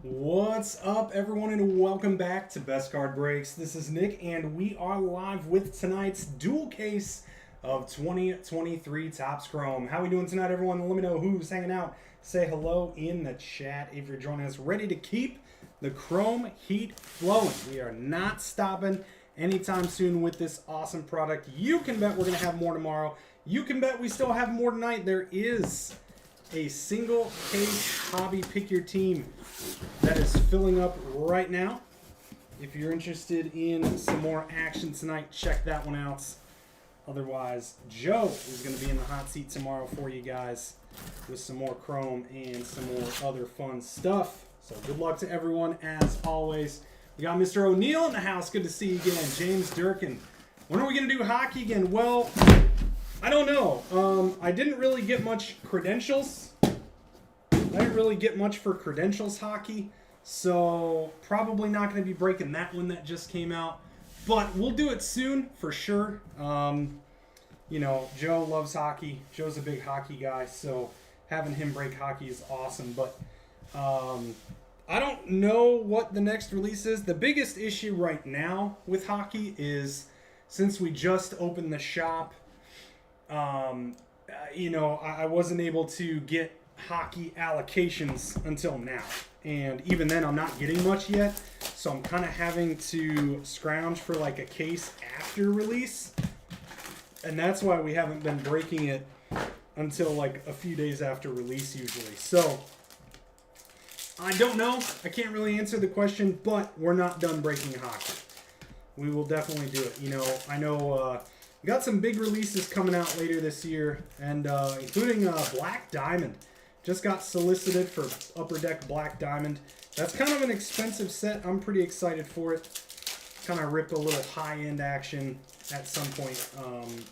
What's up, everyone, and welcome back to Best Card Breaks. This is Nick, and we are live with tonight's dual case of 2023 Topps Chrome. How we doing tonight, everyone? Let me know who's hanging out. Say hello in the chat if you're joining us. Ready to keep the Chrome heat flowing. We are not stopping anytime soon with this awesome product. You can bet we're going to have more tomorrow. You can bet we still have more tonight. There is a single case hobby pick your team that is filling up right now. If you're interested in some more action tonight, check that one out. Otherwise, Joe is going to be in the hot seat tomorrow for you guys with some more Chrome and some more other fun stuff. So good luck to everyone as always. We got Mr. O'Neill in the house. Good to see you again. James Durkin. When are we going to do hockey again? Well, I don't know. I didn't really get much credentials. I didn't really get much for credentials hockey. So probably not going to be breaking that one that just came out. But we'll do it soon for sure. You know, Joe loves hockey. Joe's a big hockey guy. So having him break hockey is awesome. But I don't know what the next release is. The biggest issue right now with hockey is since we just opened the shop, you know, I wasn't able to get hockey allocations until now. And even then, I'm not getting much yet. So I'm kind of having to scrounge for like a case after release. And that's why we haven't been breaking it until like a few days after release usually. So I don't know. I can't really answer the question, but we're not done breaking hockey. We will definitely do it. You know, I know we got some big releases coming out later this year, and including Black Diamond. Just got solicited for Upper Deck Black Diamond. That's kind of an expensive set. I'm pretty excited for it. Kind of rip a little high-end action at some point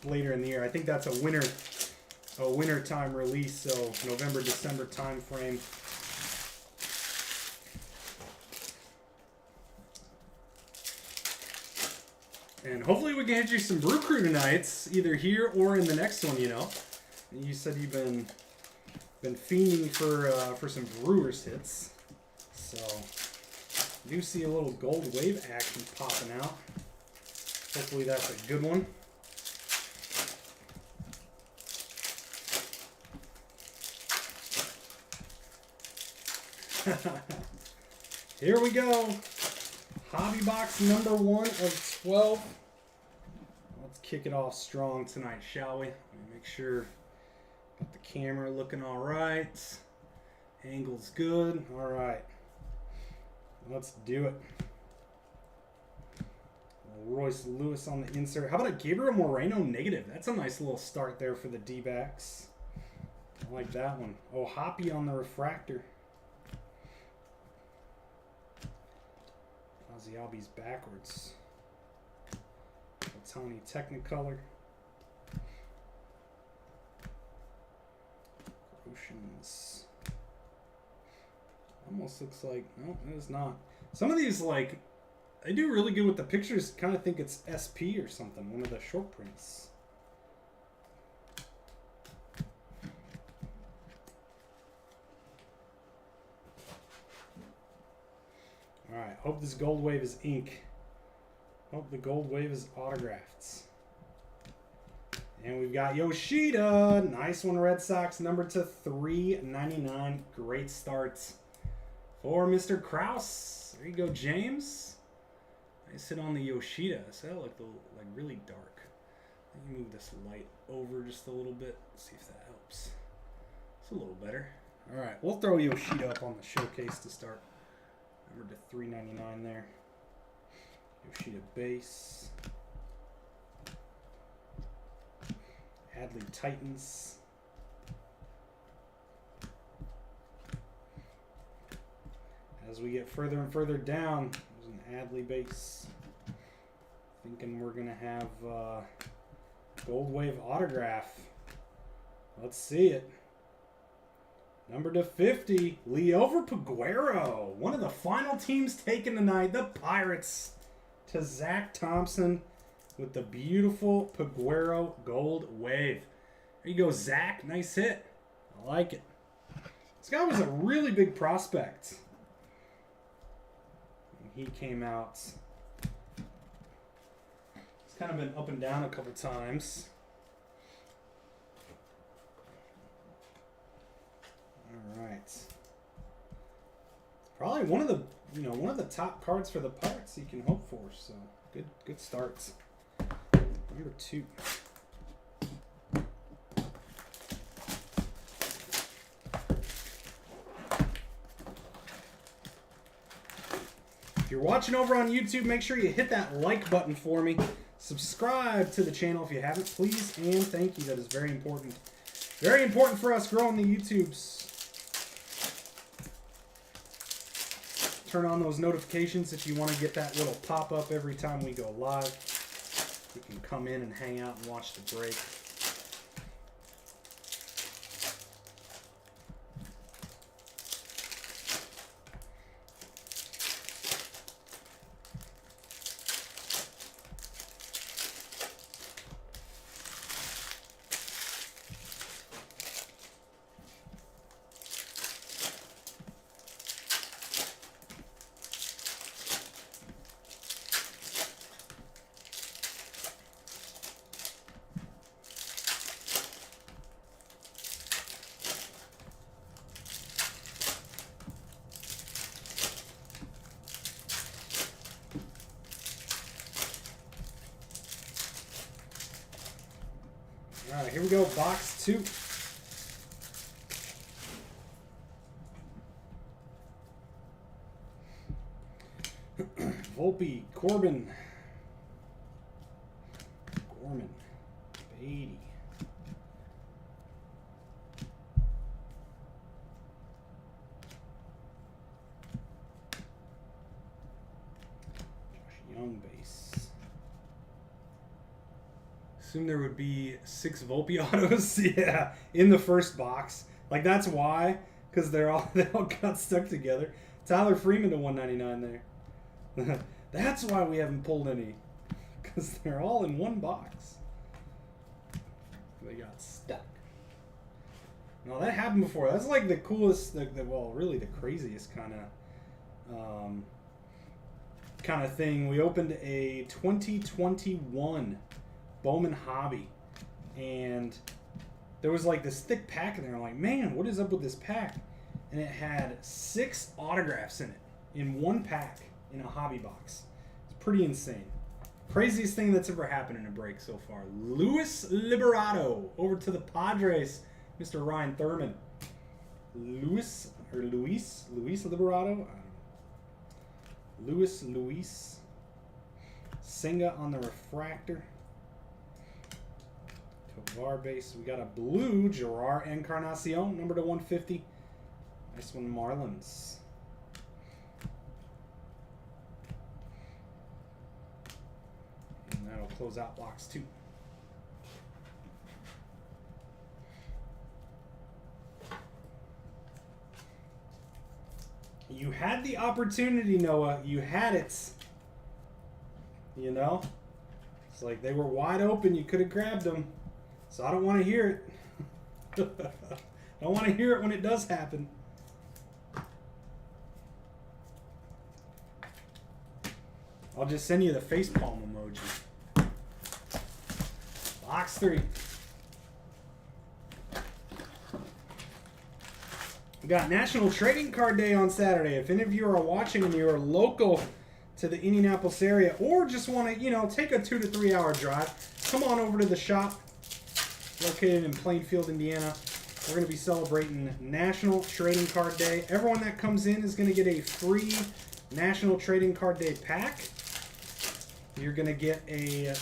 later in the year. I think that's a winter time release, so November, December time frame. And hopefully we can get you some Brew Crew tonight, either here or in the next one, you know. You said you've been fiending for some Brewers hits. So, I do see a little Gold Wave action popping out. Hopefully that's a good one. Here we go. Hobby box number 1 of 12. Let's kick it off strong tonight, shall we? Let me make sure got the camera looking all right. Angle's good. All right. Let's do it. Royce Lewis on the insert. How about a Gabriel Moreno negative? That's a nice little start there for the D-backs. I like that one. Oh, Hoppy on the refractor. Ozzy Albies backwards. Otani Technicolor. Oceans. Almost looks like, no, it is not. Some of these, like, they do really good with the pictures. Kind of think it's SP or something, one of the short prints. All right, hope this Gold Wave is ink. Hope the Gold Wave is autographed. And we've got Yoshida. Nice one, Red Sox. Number to 399. Great start for Mr. Kraus. There you go, James. Nice hit on the Yoshida. So that looked like really dark. Let me move this light over just a little bit. See if that helps. It's a little better. All right, we'll throw Yoshida up on the showcase to start. Number to 399 there. Yoshida base. Adley Titans. As we get further and further down, there's an Adley base. Thinking we're going to have Gold Wave autograph. Let's see it. Number to 50, Liover Peguero. One of the final teams taken tonight, the Pirates, to Zach Thompson with the beautiful Peguero Gold Wave. There you go, Zach. Nice hit. I like it. This guy was a really big prospect. he came out. It's kind of been up and down a couple times. All right. It's probably one of the top cards for the Pirates you can hope for. So good starts. Number 2. If you're watching over on YouTube, make sure you hit that like button for me. Subscribe to the channel if you haven't, please, and thank you. That is very important. Very important for us growing the YouTubes. Turn on those notifications if you want to get that little pop-up every time we go live. You can come in and hang out and watch the break. All right, here we go, box 2. Volpe, Corbin, Gorman, Beatty. Josh Young base. Assume there would be 6 Volpe autos, yeah, in the first box. Like that's why, because they all got stuck together. Tyler Freeman to 199 there. That's why we haven't pulled any, because they're all in one box. They got stuck. No, that happened before. That's like the coolest, well, really the craziest kind of thing. We opened a 2021 Bowman Hobby, and there was like this thick pack in there. I'm like, man, what is up with this pack? And it had 6 autographs in it in one pack in a hobby box. It's pretty insane. Craziest thing that's ever happened in a break so far. Luis Liberato over to the Padres, Mr. Ryan Thurman. Luis Liberato. I don't know. Luis Senga on the refractor. Tovar base. We got a blue Gerard Encarnacion, number to 150. Nice one, Marlins. And that'll close out box 2. You had the opportunity, Noah. You had it. You know? It's like they were wide open. You could have grabbed them. So I don't want to hear it. I don't want to hear it when it does happen. I'll just send you the facepalm emoji. Box 3. We got National Trading Card Day on Saturday. If any of you are watching and you are local to the Indianapolis area, or just want to, take a 2 to 3 hour drive, come on over to the shop located in Plainfield, Indiana. We're going to be celebrating National Trading Card Day. Everyone that comes in is going to get a free National Trading Card Day pack. You're going to get a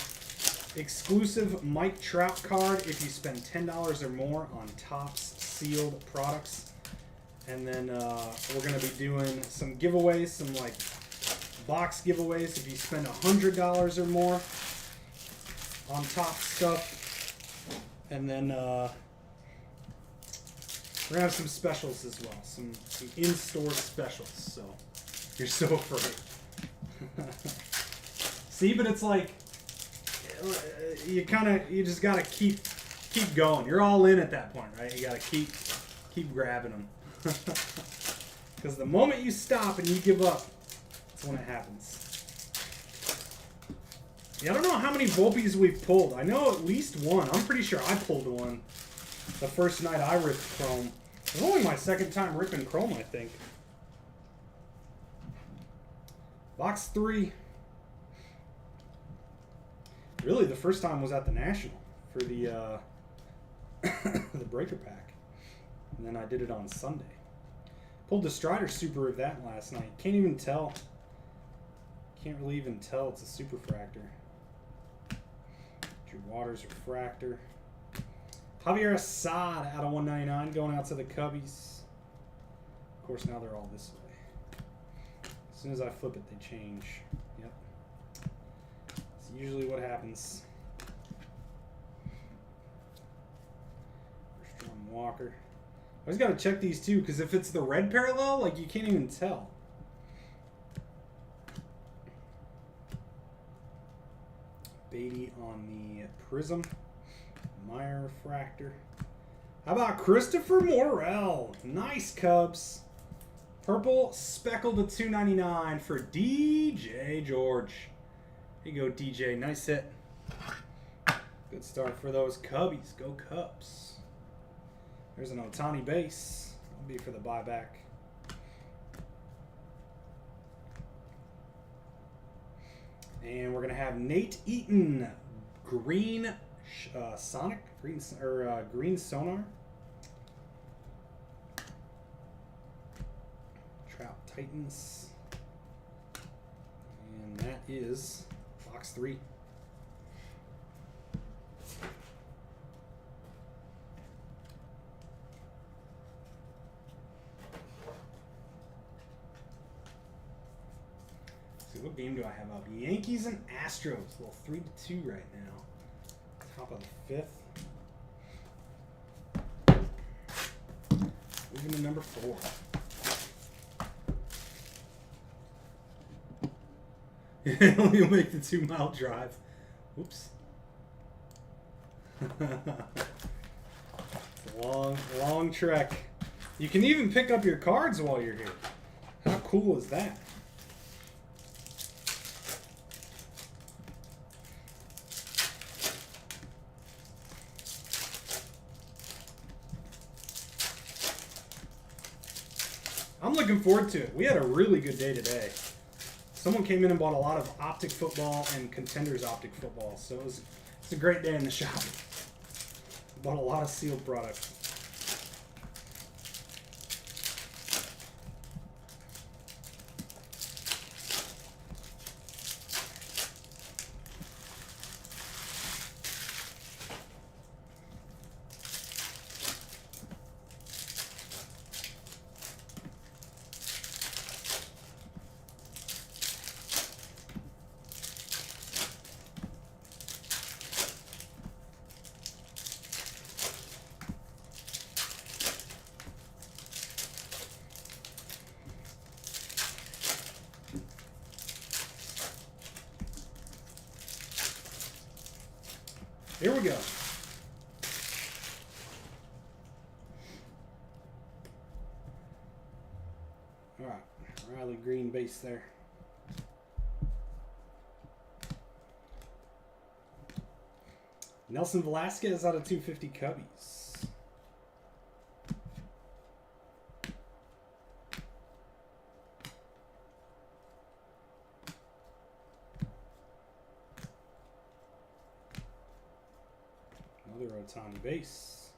exclusive Mike Trout card if you spend $10 or more on Topps sealed products. And then we're going to be doing some giveaways, some like box giveaways if you spend $100 or more on Topps stuff. And then we're going to have some specials as well, some in-store specials. So you're so free. See, but it's like you just got to keep going. You're all in at that point, right? You got to keep grabbing them. Because the moment you stop and you give up, That's when it happens. Yeah, I don't know how many Volpes we've pulled. I know at least one. I'm pretty sure I pulled one the first night I ripped Chrome. It was only my second time ripping Chrome, I think. Box 3. Really, the first time was at the National for the the breaker pack. And then I did it on Sunday. Pulled the Strider Super of that last night. Can't even tell. Can't really even tell it's a Super Fractor. Drew Waters Refractor. Javier Assad out of 199 going out to the Cubbies. Of course, now they're all this way. As soon as I flip it, they change. Yep. It's usually what happens. First John Walker. I always got to check these too, because if it's the red parallel, like you can't even tell. Beatty on the Prism. Meyer Refractor. How about Christopher Morel? Nice, Cubs. Purple speckled to 299 for DJ George. Here you go, DJ. Nice hit. Good start for those Cubbies. Go Cubs. There's an Ohtani base. That'll be for the buyback. And we're going to have Nate Eaton. Green Sonic. Green Sonar. Trout Titans. And that is box 3. So what game do I have up? Yankees and Astros. A little 3-2 right now. Top of the 5th. Moving to number 4. You'll make the 2-mile drive. Oops. It's a long trek. You can even pick up your cards while you're here. How cool is that? I'm looking forward to it. We had a really good day today. Someone came in and bought a lot of Optic Football and Contenders Optic Football, so it's a great day in the shop. Bought a lot of sealed products. Here we go. All right, Riley Green base there. Nelson Velasquez out of 250 Cubbies. Another Ohtani base.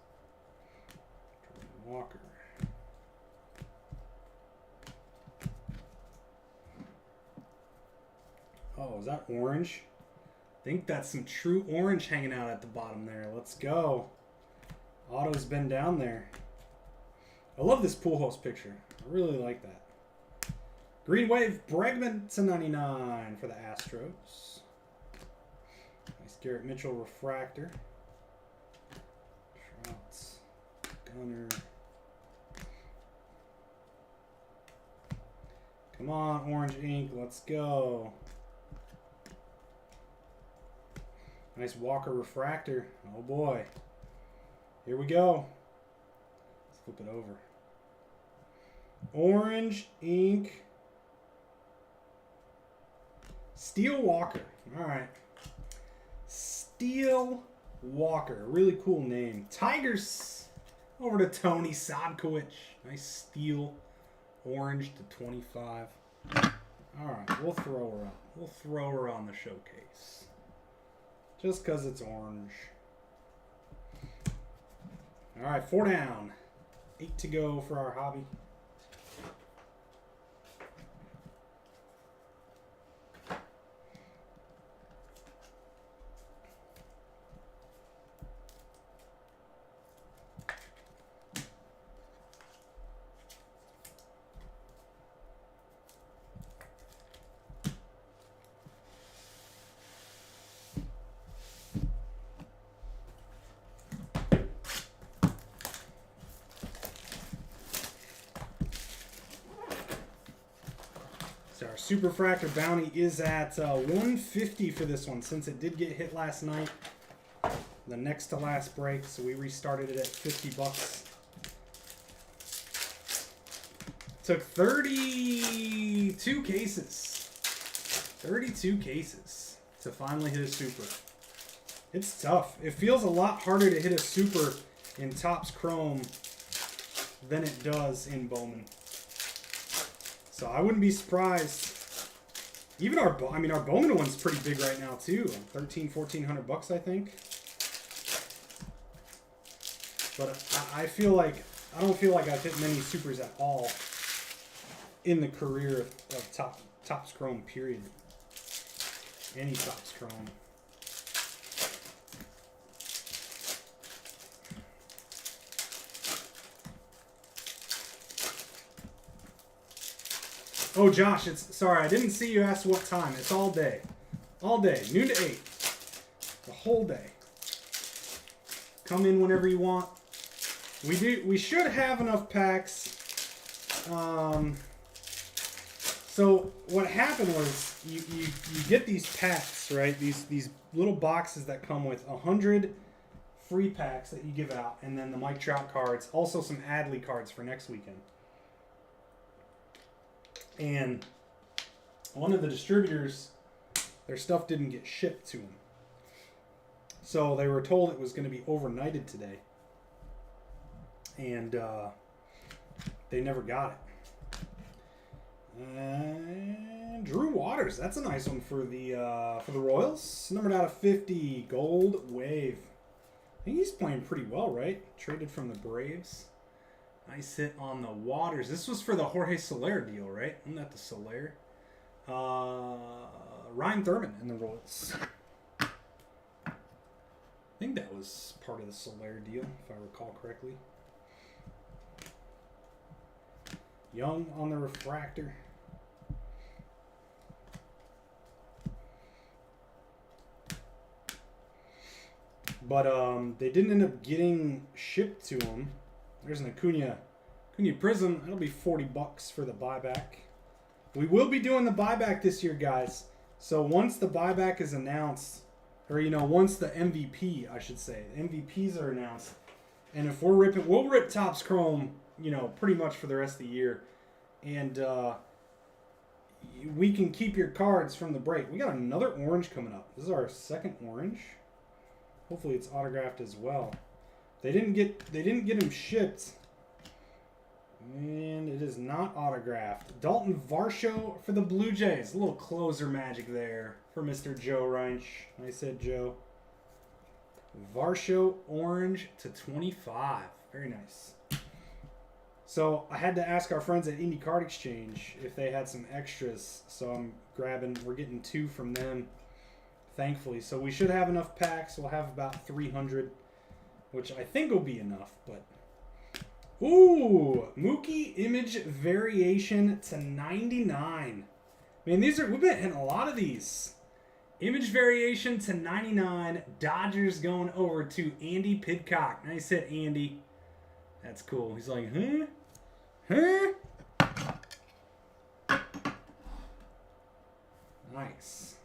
Jordan Walker. Oh, is that orange? I think that's some true orange hanging out at the bottom there. Let's go. Otto's been down there. I love this Pujols picture. I really like that. Green Wave Bregman to 99 for the Astros. Nice Garrett Mitchell Refractor. Trouts. Gunner. Come on, orange ink. Let's go. Nice Walker Refractor. Oh boy. Here we go. Let's flip it over. Orange ink. Steel Walker. All right. Steel Walker. Really cool name. Tigers. Over to Tony Sadkowicz. Nice steel orange to 25. All right, we'll throw her up. We'll throw her on the showcase. Just because it's orange. All right, 4 down. 8 to go for our hobby. So our Superfractor bounty is at 150 for this one, since it did get hit last night. The next to last break, so we restarted it at 50 bucks. Took 32 cases. 32 cases to finally hit a super. It's tough. It feels a lot harder to hit a super in Topps Chrome than it does in Bowman. So I wouldn't be surprised. Even our Bowman one's pretty big right now too. 1,400 bucks, I think. But I feel like I don't feel like I've hit many supers at all in the career of Topps Chrome. Period. Any Topps Chrome. Oh, Josh, sorry, I didn't see you ask what time. It's all day. All day. Noon to 8. The whole day. Come in whenever you want. We should have enough packs. So what happened was you get these packs, right? These little boxes that come with 100 free packs that you give out, and then the Mike Trout cards, also some Adley cards for next weekend. And one of the distributors, their stuff didn't get shipped to them. So they were told it was going to be overnighted today. And they never got it. And Drew Waters, that's a nice one for the Royals. Numbered out of 50, Gold Wave. I think he's playing pretty well, right? Traded from the Braves. Nice hit on the Waters. This was for the Jorge Soler deal, right? Isn't that the Soler? Ryan Thurman in the Royals. I think that was part of the Soler deal, if I recall correctly. Young on the refractor. But they didn't end up getting shipped to them. There's an Acuna Prism. That'll be 40 bucks for the buyback. We will be doing the buyback this year, guys. So once the buyback is announced, or once the MVP, I should say, the MVPs are announced, and if we're ripping, we'll rip Topps Chrome, pretty much for the rest of the year, and we can keep your cards from the break. We got another orange coming up. This is our second orange. Hopefully it's autographed as well. They didn't get him shipped, and it is not autographed. Dalton Varsho for the Blue Jays. A little closer magic there for Mr. Joe Reinsch. Nice hit, Joe. Varsho orange to 25. Very nice. So I had to ask our friends at Indie Card Exchange if they had some extras. So we're getting 2 from them, thankfully. So we should have enough packs. We'll have about 300. Which I think will be enough, but... Ooh! Mookie Image Variation to 99. Man, we've been hitting a lot of these. Image Variation to 99. Dodgers going over to Andy Pidcock. Nice hit, Andy. That's cool. He's like, huh? Huh? Nice.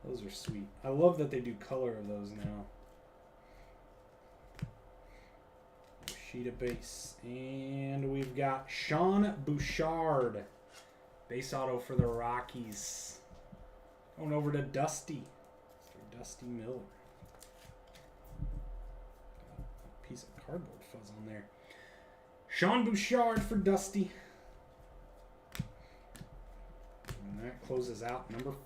Those are sweet. I love that they do color of those now. Sheet base, and we've got Sean Bouchard, base auto for the Rockies. Going over to Dusty. Mr. Dusty Miller. Got a piece of cardboard fuzz on there. Sean Bouchard for Dusty. And that closes out number 5.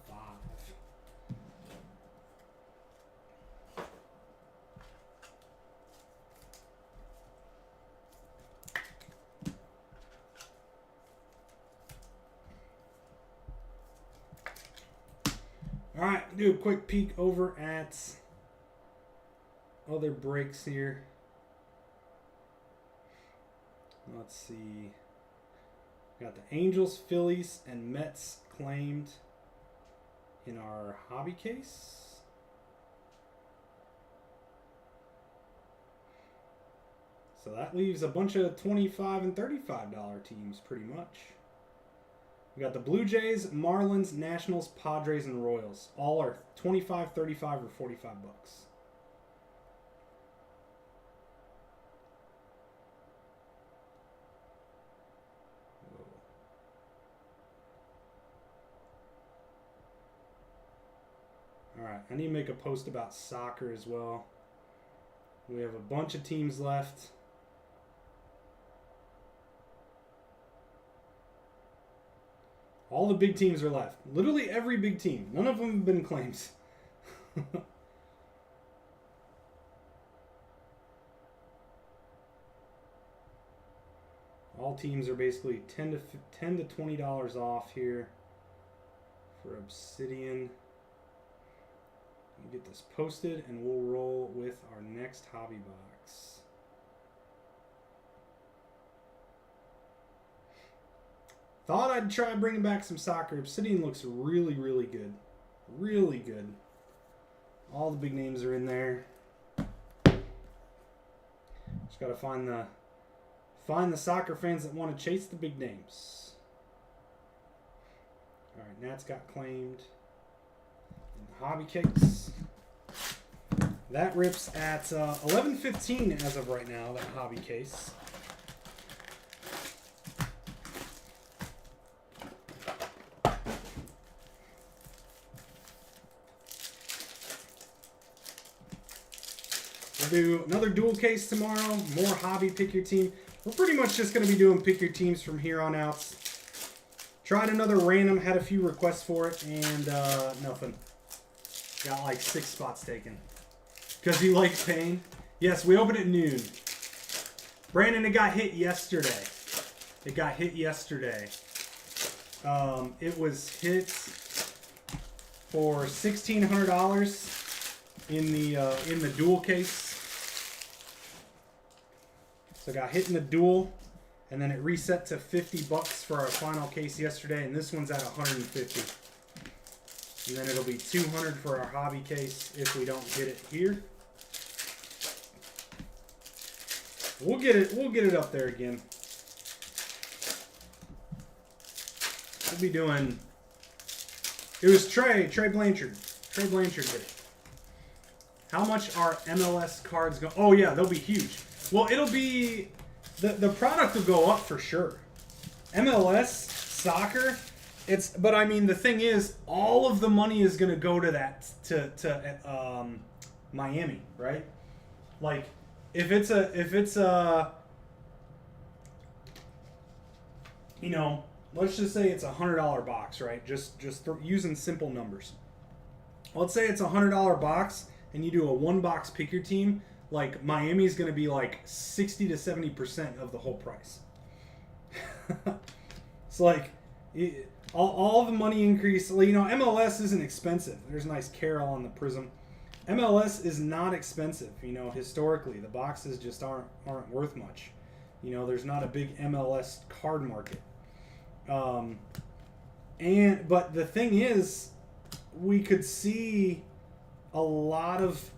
All right, do a quick peek over at other breaks here. Let's see. Got the Angels, Phillies, and Mets claimed in our hobby case. So that leaves a bunch of $25 and $35 teams pretty much. We got the Blue Jays, Marlins, Nationals, Padres, and Royals. All are 25, 35, or 45 bucks. All right, I need to make a post about soccer as well. We have a bunch of teams left. All the big teams are left. Literally every big team. None of them have been claimed. All teams are basically $10 to $20 off here for Obsidian. We'll get this posted and we'll roll with our next hobby box. Thought I'd try bringing back some soccer. Obsidian looks really, really good. Really good. All the big names are in there. Just got to find the soccer fans that want to chase the big names. All right, Nats got claimed. Hobby cakes. That rips at $11.15 as of right now, that hobby case. We'll do another dual case tomorrow. More hobby pick your team. We're pretty much just going to be doing pick your teams from here on out. Tried another random, had a few requests for it, and nothing. Got like 6 spots taken. Because he likes pain. Yes, we opened at noon. Brandon, it got hit yesterday. It got hit yesterday. It was hit for $1,600 in the dual case. So got hit in the dual, and then it reset to 50 bucks for our final case yesterday, and this one's at 150. And then it'll be 200 for our hobby case if we don't get it here. We'll get it up there again. We'll be doing. It was Trey Blanchard. Trey Blanchard did it. How much are MLS cards going? Oh yeah, they'll be huge. Well, it'll be the product will go up for sure. MLS soccer. But I mean, the thing is, all of the money is going to go to that to Miami, right? Like, if it's a you know, let's just say it's $100 box, right? Just using simple numbers. Let's say it's $100 box, and you do a 1-box pick your team. Like, Miami is going to be like 60 to 70% of the whole price. It's like. All the money increase. You know, MLS isn't expensive. There's a nice Carol on the Prism. MLS is not expensive. You know, historically, the boxes just aren't worth much. You know, there's not a big MLS card market. But the thing is, we could see a lot of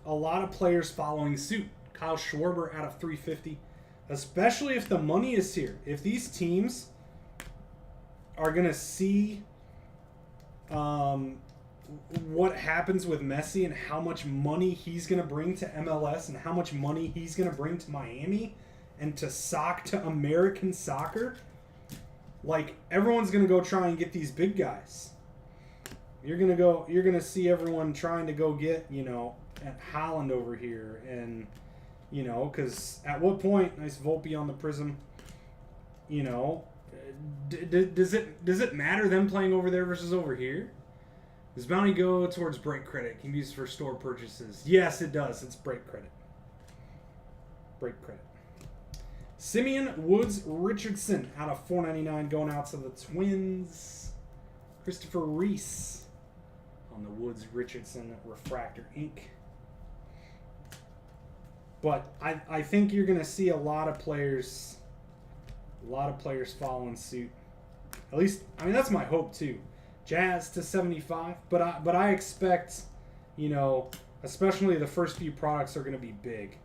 players following suit. Kyle Schwarber out of 350, especially if the money is here. If these teams are going to see what happens with Messi and how much money he's going to bring to MLS and how much money he's going to bring to Miami and to American soccer, like, everyone's going to go try and get these big guys. You're gonna see everyone trying to go get, you know, at Holland over here, and you know, because at what point, nice Volpe on the Prism, you know, does it matter them playing over there versus over here? Does bounty go towards break credit? Can be used for store purchases. Yes, it does. It's break credit. Break credit. Simeon Woods Richardson out of 499 going out to the Twins. Christopher Reese on the Woods Richardson Refractor Ink. But I think you're going to see a lot of players following suit. At least, I mean, that's my hope too. Jazz to 75, but I expect, you know, especially the first few products are going to be big.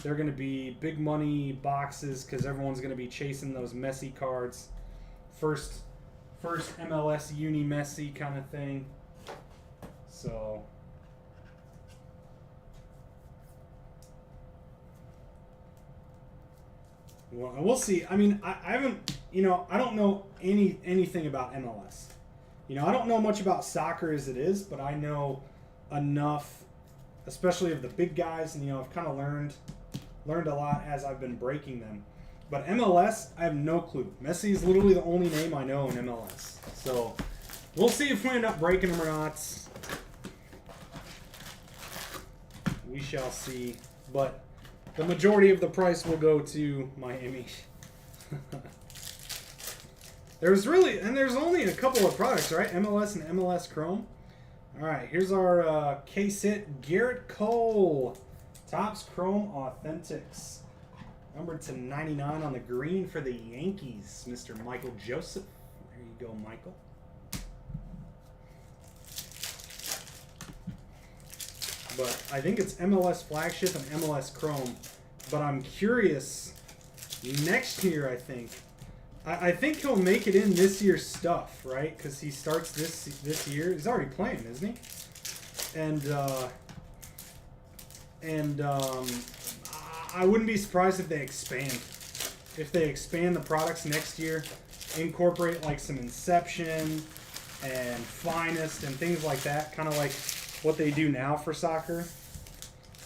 They're going to be big money boxes because everyone's going to be chasing those Messi cards. First MLS uni Messi kind of thing. So well, we'll see. I mean, I haven't, you know, I don't know anything about MLS. You know, I don't know much about soccer as it is, but I know enough, especially of the big guys, and you know, I've kind of learned a lot as I've been breaking them. But MLS, I have no clue. Messi is literally the only name I know in MLS. So we'll see if we end up breaking them or not. We shall see. But the majority of the price will go to Miami. There's only a couple of products, right? MLS and MLS Chrome. All right, here's our case hit. Garrett Cole. Topps Chrome Authentics. Numbered to 99 on the green for the Yankees, Mr. Michael Joseph. There you go, Michael. But I think it's MLS Flagship and MLS Chrome. But I'm curious, next year I think he'll make it in this year's stuff, right? Because he starts this year. He's already playing, isn't he? And I wouldn't be surprised if they expand. If they expand the products next year, incorporate like some Inception and Finest and things like that, kind of like what they do now for soccer,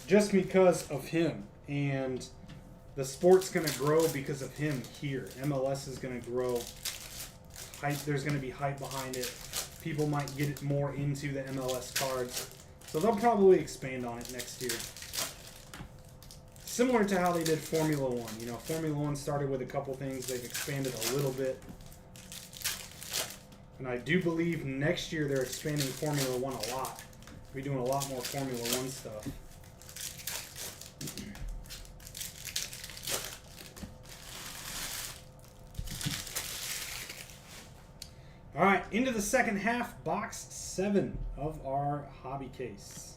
just because of him. And the sport's going to grow because of him here. MLS is going to grow. Hype. There's going to be hype behind it. People might get more into the MLS cards. So they'll probably expand on it next year. Similar to how they did Formula One. You know, Formula One started with a couple things. They've expanded a little bit. And I do believe next year they're expanding Formula One a lot. We're doing a lot more Formula One stuff. All right, into the second half, box 7 of our hobby case.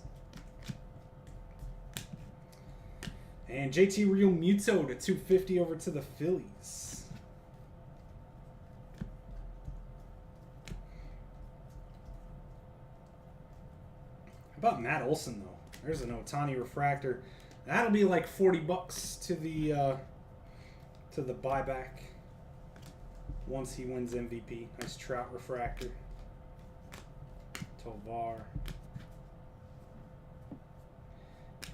And JT Real Muto to 250 over to the Phillies. How about Matt Olson though? There's an Ohtani refractor. That'll be like $40 to the buyback once he wins MVP. Nice Trout refractor. Tovar.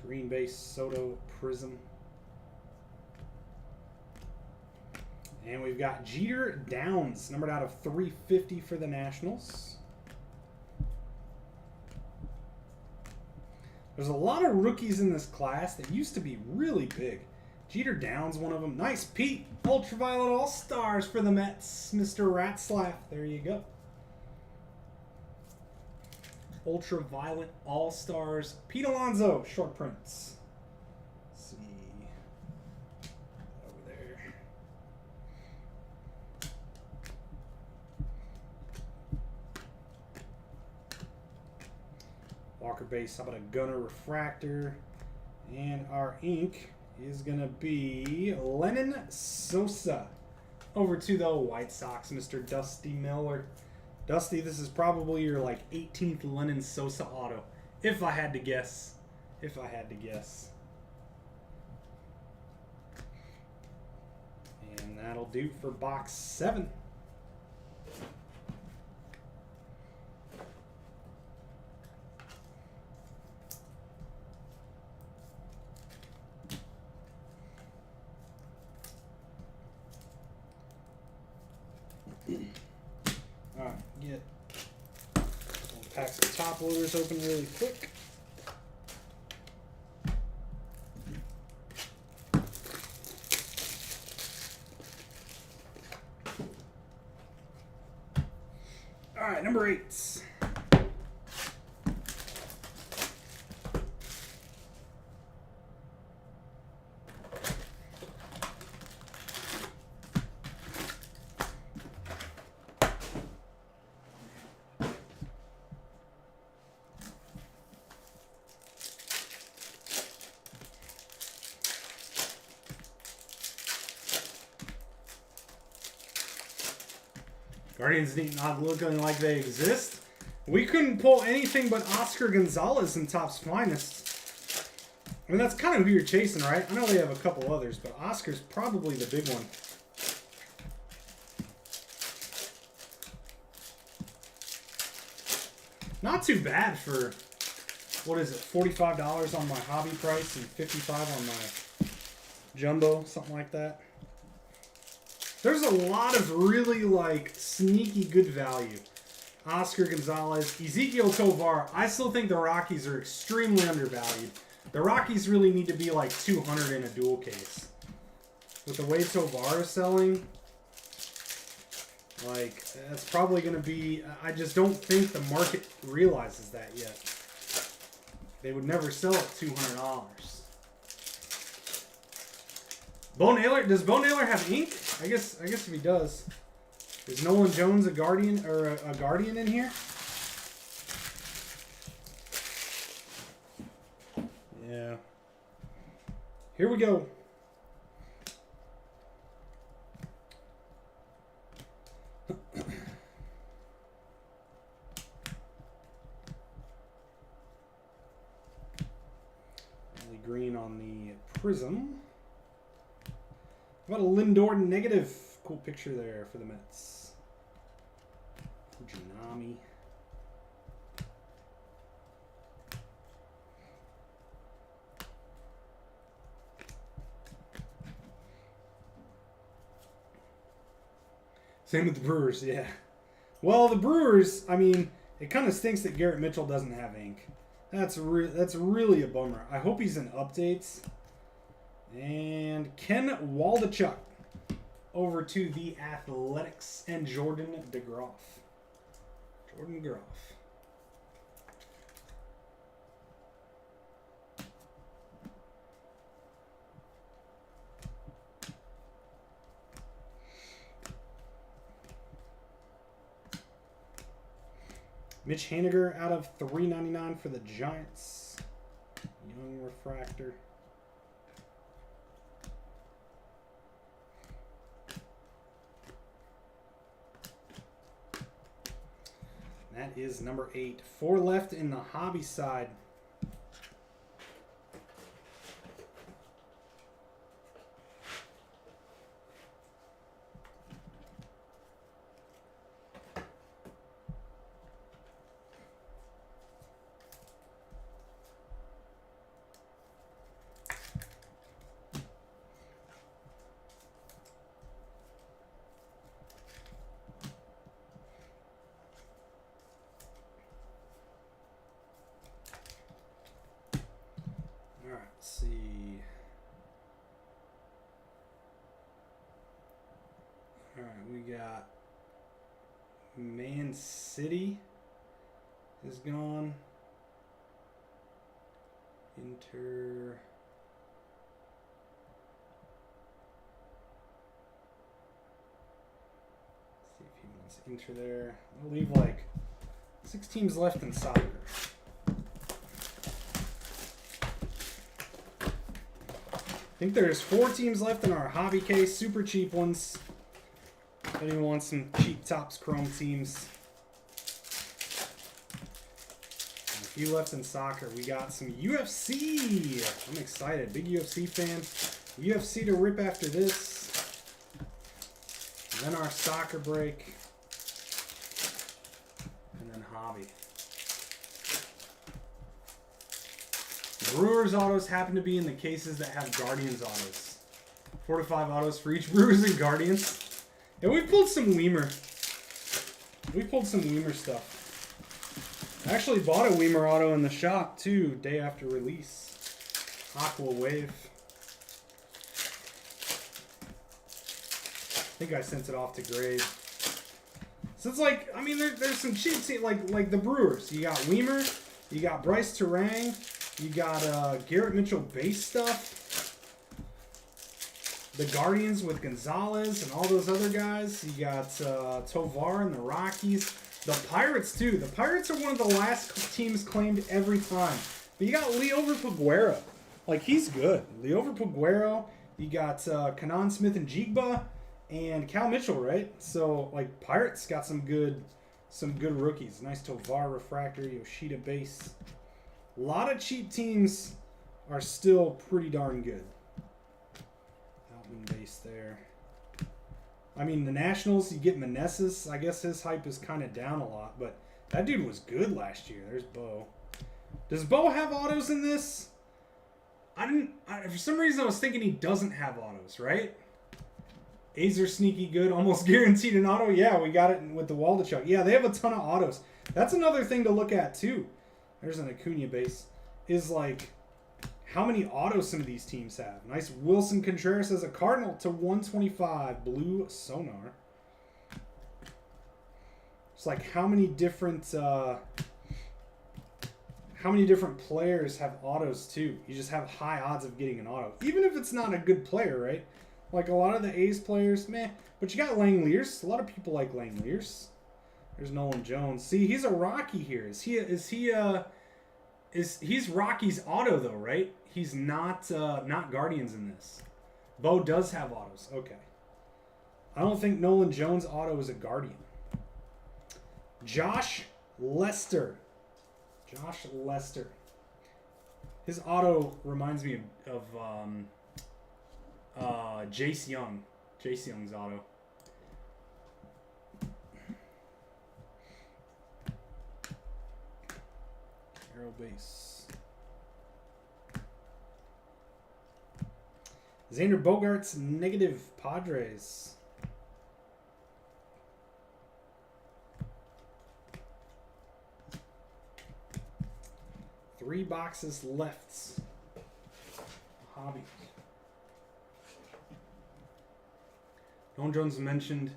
Green base Soto Prism. And we've got Jeter Downs, numbered out of 350 for the Nationals. There's a lot of rookies in this class that used to be really big. Jeter Downs, one of them. Nice Pete. Ultraviolet All-Stars for the Mets, Mr. Ratzlaff. There you go. Ultraviolet All-Stars. Pete Alonso, short prints. Let's see. Over there. Walker base. How about a Gunner refractor? And our ink is going to be Lennon Sosa. Over to the White Sox, Mr. Dusty Miller. Dusty, this is probably your like 18th Lennon Sosa auto, if I had to guess. If I had to guess. And that'll do for box 7. get packs of top loaders open really quick. All right, number 8. Guardians not looking like they exist. We couldn't pull anything but Oscar Gonzalez in Topps Finest. I mean, that's kind of who you're chasing, right? I know they have a couple others, but Oscar's probably the big one. Not too bad for, what is it, $45 on my hobby price and $55 on my jumbo, something like that. There's a lot of really, like, sneaky good value. Oscar Gonzalez, Ezequiel Tovar. I still think the Rockies are extremely undervalued. The Rockies really need to be like 200 in a dual case. With the way Tovar is selling, like, that's probably going to be... I just don't think the market realizes that yet. They would never sell at $200. Bo Naylor, does Bo Naylor have ink? I guess if he does. Is Nolan Jones a Guardian or a Guardian in here? Yeah. Here we go. Green on the Prism. How about a Lindor negative? Cool picture there for the Mets. Fujinami. Same with the Brewers, yeah. Well, the Brewers, I mean, it kind of stinks that Garrett Mitchell doesn't have ink. That's really a bummer. I hope he's in updates. And Ken Waldachuk over to the Athletics and Jordan DeGroff. Jordan DeGroff. Mitch Haniger out of $3.99 for the Giants. Young refractor. That is number 8. 4 left in the hobby side. Let's see. All right, we got Man City is gone. Inter. Let's see if he wants Inter there. We'll leave like 6 teams left in soccer. I think there's 4 teams left in our hobby case, super cheap ones. If anyone wants some cheap Topps Chrome teams. And a few left in soccer. We got some UFC. I'm excited. Big UFC fan. UFC to rip after this. And then our soccer break. And then hobby. Brewers autos happen to be in the cases that have Guardians autos. 4 to 5 autos for each Brewers and Guardians. And we pulled some Weimer. We pulled some Weimer stuff. I actually bought a Weimer auto in the shop too, day after release. Aqua Wave. I think I sent it off to grade. So it's like, I mean, there's some cheap teams, like the Brewers. You got Weimer, you got Bryce Terang, you got Garrett Mitchell base stuff. The Guardians with Gonzalez and all those other guys. You got Tovar and the Rockies. The Pirates, too. The Pirates are one of the last teams claimed every time. But you got Liover Peguero. Like, he's good. Liover Peguero. You got Kanan Smith and Jigba. And Cal Mitchell, right? So, like, Pirates got some good rookies. Nice Tovar refractor, Yoshida base. A lot of cheap teams are still pretty darn good. Outman base there. I mean, the Nationals, you get Meneses. I guess his hype is kind of down a lot, but that dude was good last year. There's Bo. Does Bo have autos in this? For some reason, I was thinking he doesn't have autos, right? Azer sneaky good, almost guaranteed an auto. Yeah, we got it with the Waldichuk. Yeah, they have a ton of autos. That's another thing to look at, too. There's an Acuna base. Is like, how many autos some of these teams have. Nice Wilson Contreras as a Cardinal to 125. Blue Sonar. It's like, how many different players have autos, too? You just have high odds of getting an auto. Even if it's not a good player, right? Like a lot of the A's players, meh. But you got Langeliers. A lot of people like Langeliers. There's Nolan Jones. See, he's a Rocky here. He's Rocky's auto though, right? He's not Guardians in this. Bo does have autos. Okay. I don't think Nolan Jones' auto is a Guardian. Josh Lester. Josh Lester. His auto reminds me of Jace Young. Jace Young's auto. Arrow base. Xander Bogaerts negative Padres. Three boxes left. Hobby. Nolan Jones mentioned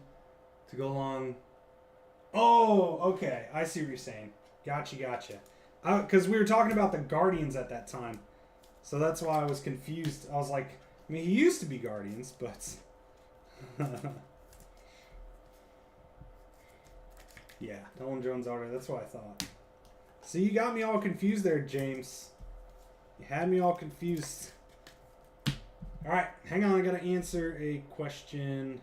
to go along. Oh, okay. I see what you're saying. Gotcha. Because we were talking about the Guardians at that time. So that's why I was confused. I was like, I mean, he used to be Guardians, but... yeah, Nolan Jones auto. That's what I thought. See, you got me all confused there, James. You had me all confused. All right, hang on. I got to answer a question.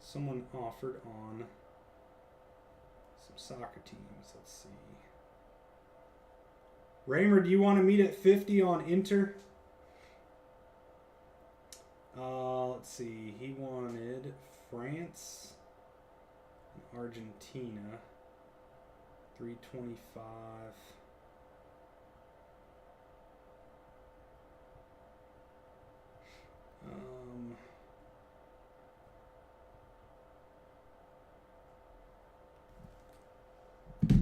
Someone offered on some soccer teams. Let's see. Raymer, do you want to meet at 50 on Inter? Let's see. He wanted France and Argentina. 325. All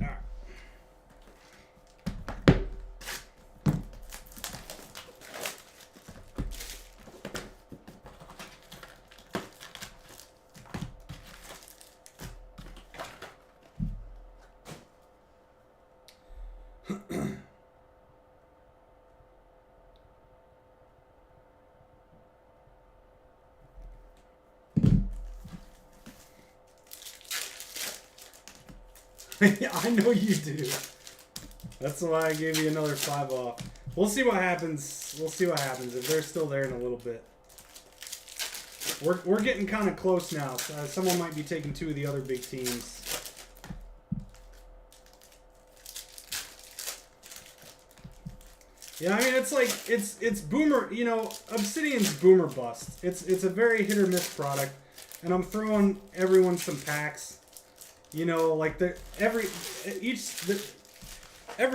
right. I know you do. That's why I gave you another 5 off. We'll see what happens. We'll see what happens if they're still there in a little bit. We're getting kind of close now. Someone might be taking 2 of the other big teams. Yeah, I mean it's like it's boomer. You know, Obsidian's boomer bust. It's a very hit or miss product, and I'm throwing everyone some packs. You know, like every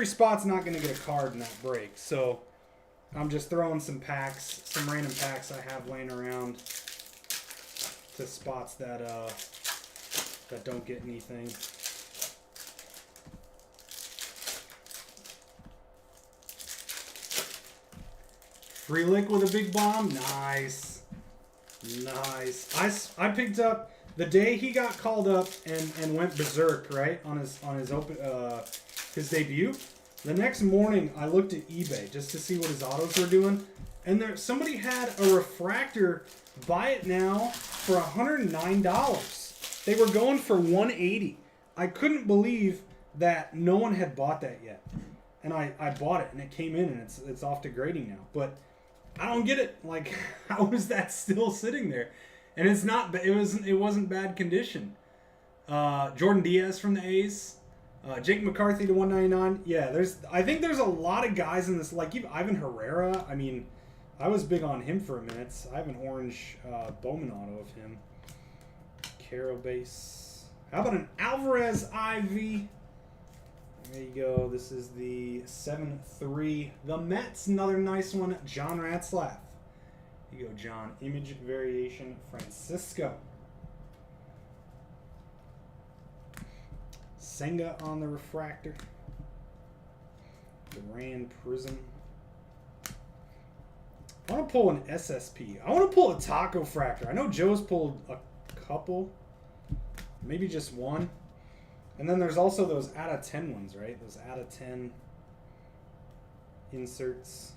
spot's not going to get a card in that break. So I'm just throwing some packs, some random packs I have laying around to spots that that don't get anything. Free lick with a big bomb. Nice. Nice. I picked up the day he got called up and went berserk, right? On his open his debut. The next morning I looked at eBay just to see what his autos were doing. And there somebody had a refractor, buy it now, for $109. They were going for $180. I couldn't believe that no one had bought that yet. And I bought it and it came in and it's off to grading now. But I don't get it. Like, how is that still sitting there? And it's not. It wasn't bad condition. Jordan Diaz from the A's. Jake McCarthy to 199. Yeah, I think there's a lot of guys in this. Like even Ivan Herrera. I mean, I was big on him for a minute. I have an orange Bowman auto of him. Caro base. How about an Alvarez IV? There you go. This is the 7-3. The Mets, another nice one. John Ratzlaff. Here you go, John. Image variation, Francisco. Senga on the refractor. Duran Prism. I want to pull an SSP. I want to pull a Taco Fractor. I know Joe's pulled a couple. Maybe just one. And then there's also those out of 10 ones, right? Those out of 10 inserts.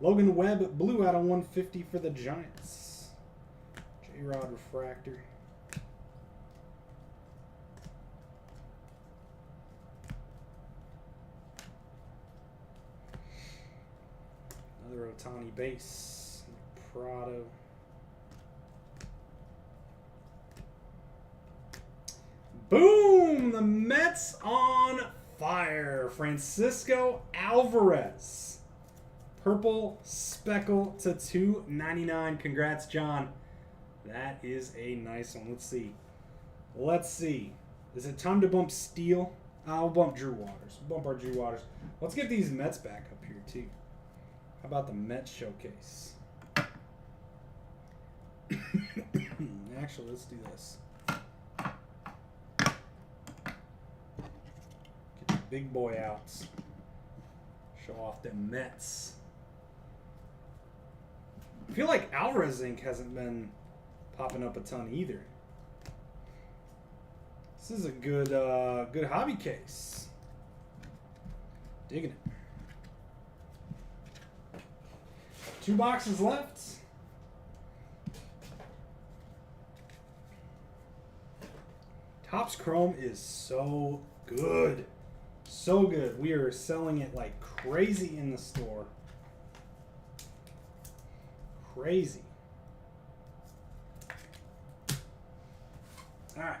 Logan Webb, blue out of 150 for the Giants. J-Rod refractor. Another Ohtani base. Prado. Boom! The Mets on fire. Francisco Alvarez. Purple speckle to $2.99. Congrats, John. That is a nice one. Let's see. Let's see. Is it time to bump Steele? I'll bump Drew Waters. Bump our Drew Waters. Let's get these Mets back up here, too. How about the Mets showcase? Actually, let's do this. Big boy outs. Show off the Mets. I feel like Alvarez ink hasn't been popping up a ton either. This is a good good hobby case. Digging it. 2 boxes left. Topps Chrome is so good. So good. We are selling it like crazy in the store. Crazy. All right.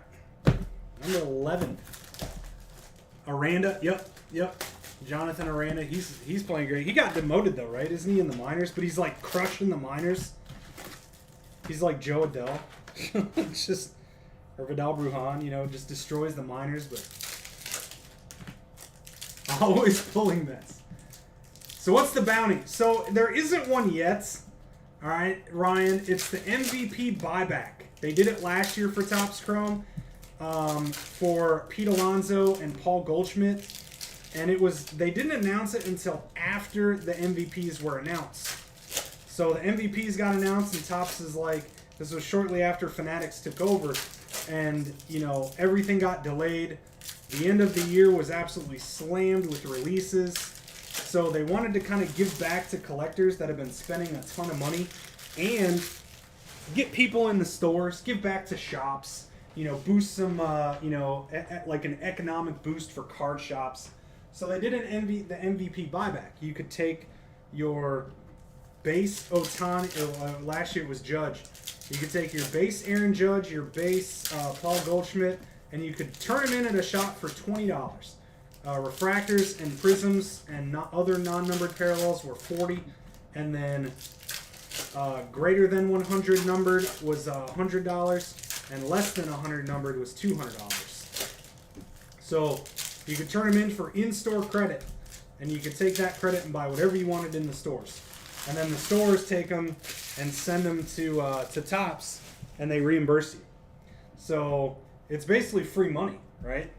Number 11. Aranda. Yep. Jonathan Aranda. He's playing great. He got demoted though, right? Isn't he in the minors? But he's like crushing the minors. He's like Joe Adele. Just, or Vidal Brujan, you know, just destroys the minors, but always pulling Mets. So what's the bounty? So there isn't one yet. All right, Ryan. It's the MVP buyback. They did it last year for Topps Chrome for Pete Alonso and Paul Goldschmidt, and they didn't announce it until after the MVPs were announced. So the MVPs got announced, and Topps is like, this was shortly after Fanatics took over, and you know everything got delayed. The end of the year was absolutely slammed with releases. So they wanted to kind of give back to collectors that have been spending a ton of money and get people in the stores, give back to shops, you know, boost some, like an economic boost for card shops. So they did the MVP buyback. You could take your base Ohtani, last year it was Judge. You could take your base Aaron Judge, your base Paul Goldschmidt, and you could turn them in at a shop for $20. Refractors and prisms and other non-numbered parallels were $40, and then greater than 100 numbered was $100, and less than 100 numbered was $200. So you could turn them in for in-store credit. and you could take that credit and buy whatever you wanted in the stores. And then the stores take them and send them to Topps, and they reimburse you. So it's basically free money, right?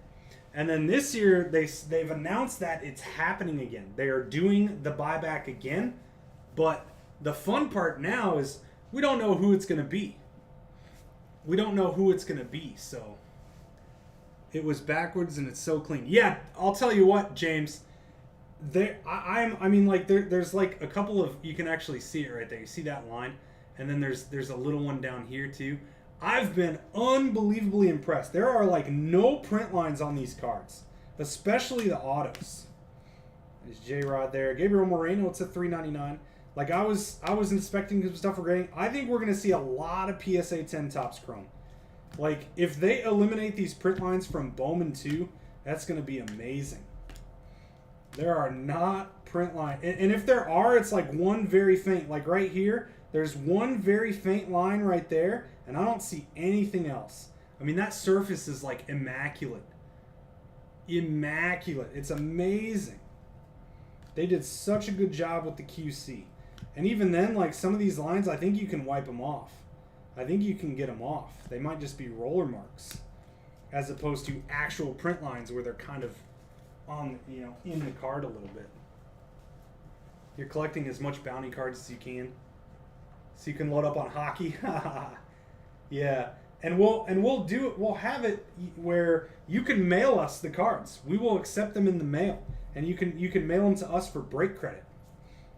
And then this year, they've announced that it's happening again. They are doing the buyback again. But the fun part now is we don't know who it's going to be. We don't know who it's going to be. So it was backwards and it's so clean. Yeah, I'll tell you what, James. There's like a couple of, you can actually see it right there. You see that line? And then there's a little one down here too. I've been unbelievably impressed. There are like no print lines on these cards, especially the autos. There's J-Rod there. Gabriel Moreno, it's a $3.99. Like I was inspecting some stuff we're getting. I think we're gonna see a lot of PSA 10 Topps Chrome. Like if they eliminate these print lines from Bowman 2, that's gonna be amazing. There are not print line, and if there are, it's like one very faint. Like right here, there's one very faint line right there, and I don't see anything else. I mean, that surface is like immaculate. Immaculate. It's amazing. They did such a good job with the QC. And even then, like some of these lines, I think you can wipe them off. I think you can get them off. They might just be roller marks, as opposed to actual print lines where they're kind of on, in the card a little bit. You're collecting as much bounty cards as you can, so you can load up on hockey. Yeah, and we'll do it. We'll have it where you can mail us the cards. We will accept them in the mail, and you can mail them to us for break credit.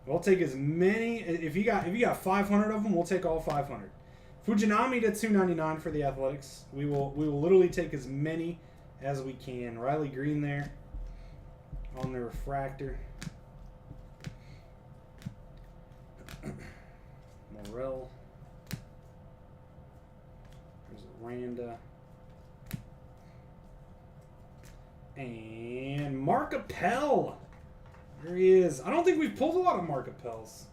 We'll take as many. If you got 500 of them, we'll take all 500. Fujinami to $2.99 for the Athletics. We will literally take as many as we can. Riley Green there on the refractor. Morel. There's Randa. And Mark Appel. There he is. I don't think we've pulled a lot of Mark Appels.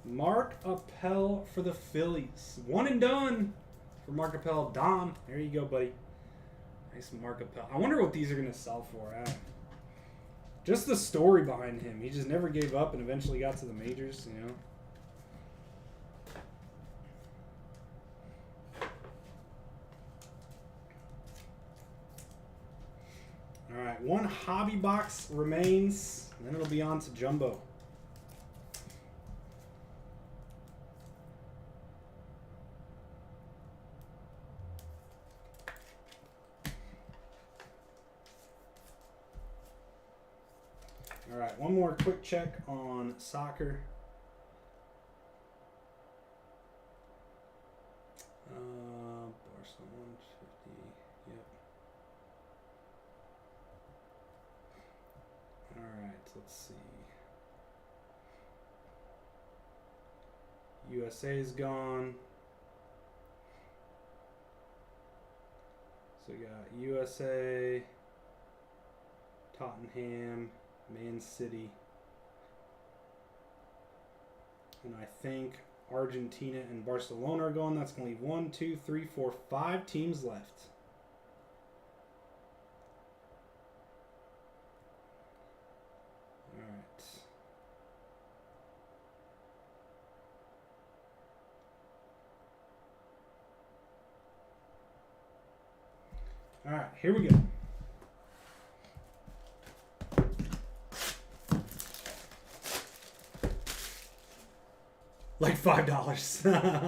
Mark Appel for the Phillies. One and done for Mark Appel. Dom. There you go, buddy. Nice Mark Appel. I wonder what these are going to sell for. Just the story behind him. He just never gave up and eventually got to the majors, All right, one hobby box remains, and then it'll be on to Jumbo. All right, one more quick check on soccer. Barcelona 150. Yep. All right, let's see. USA is gone. So we got USA, Tottenham, Man City, and I think Argentina and Barcelona are going. That's going to leave 1, 2, 3, 4, 5 teams left. All right. All right, here we go. Like $5.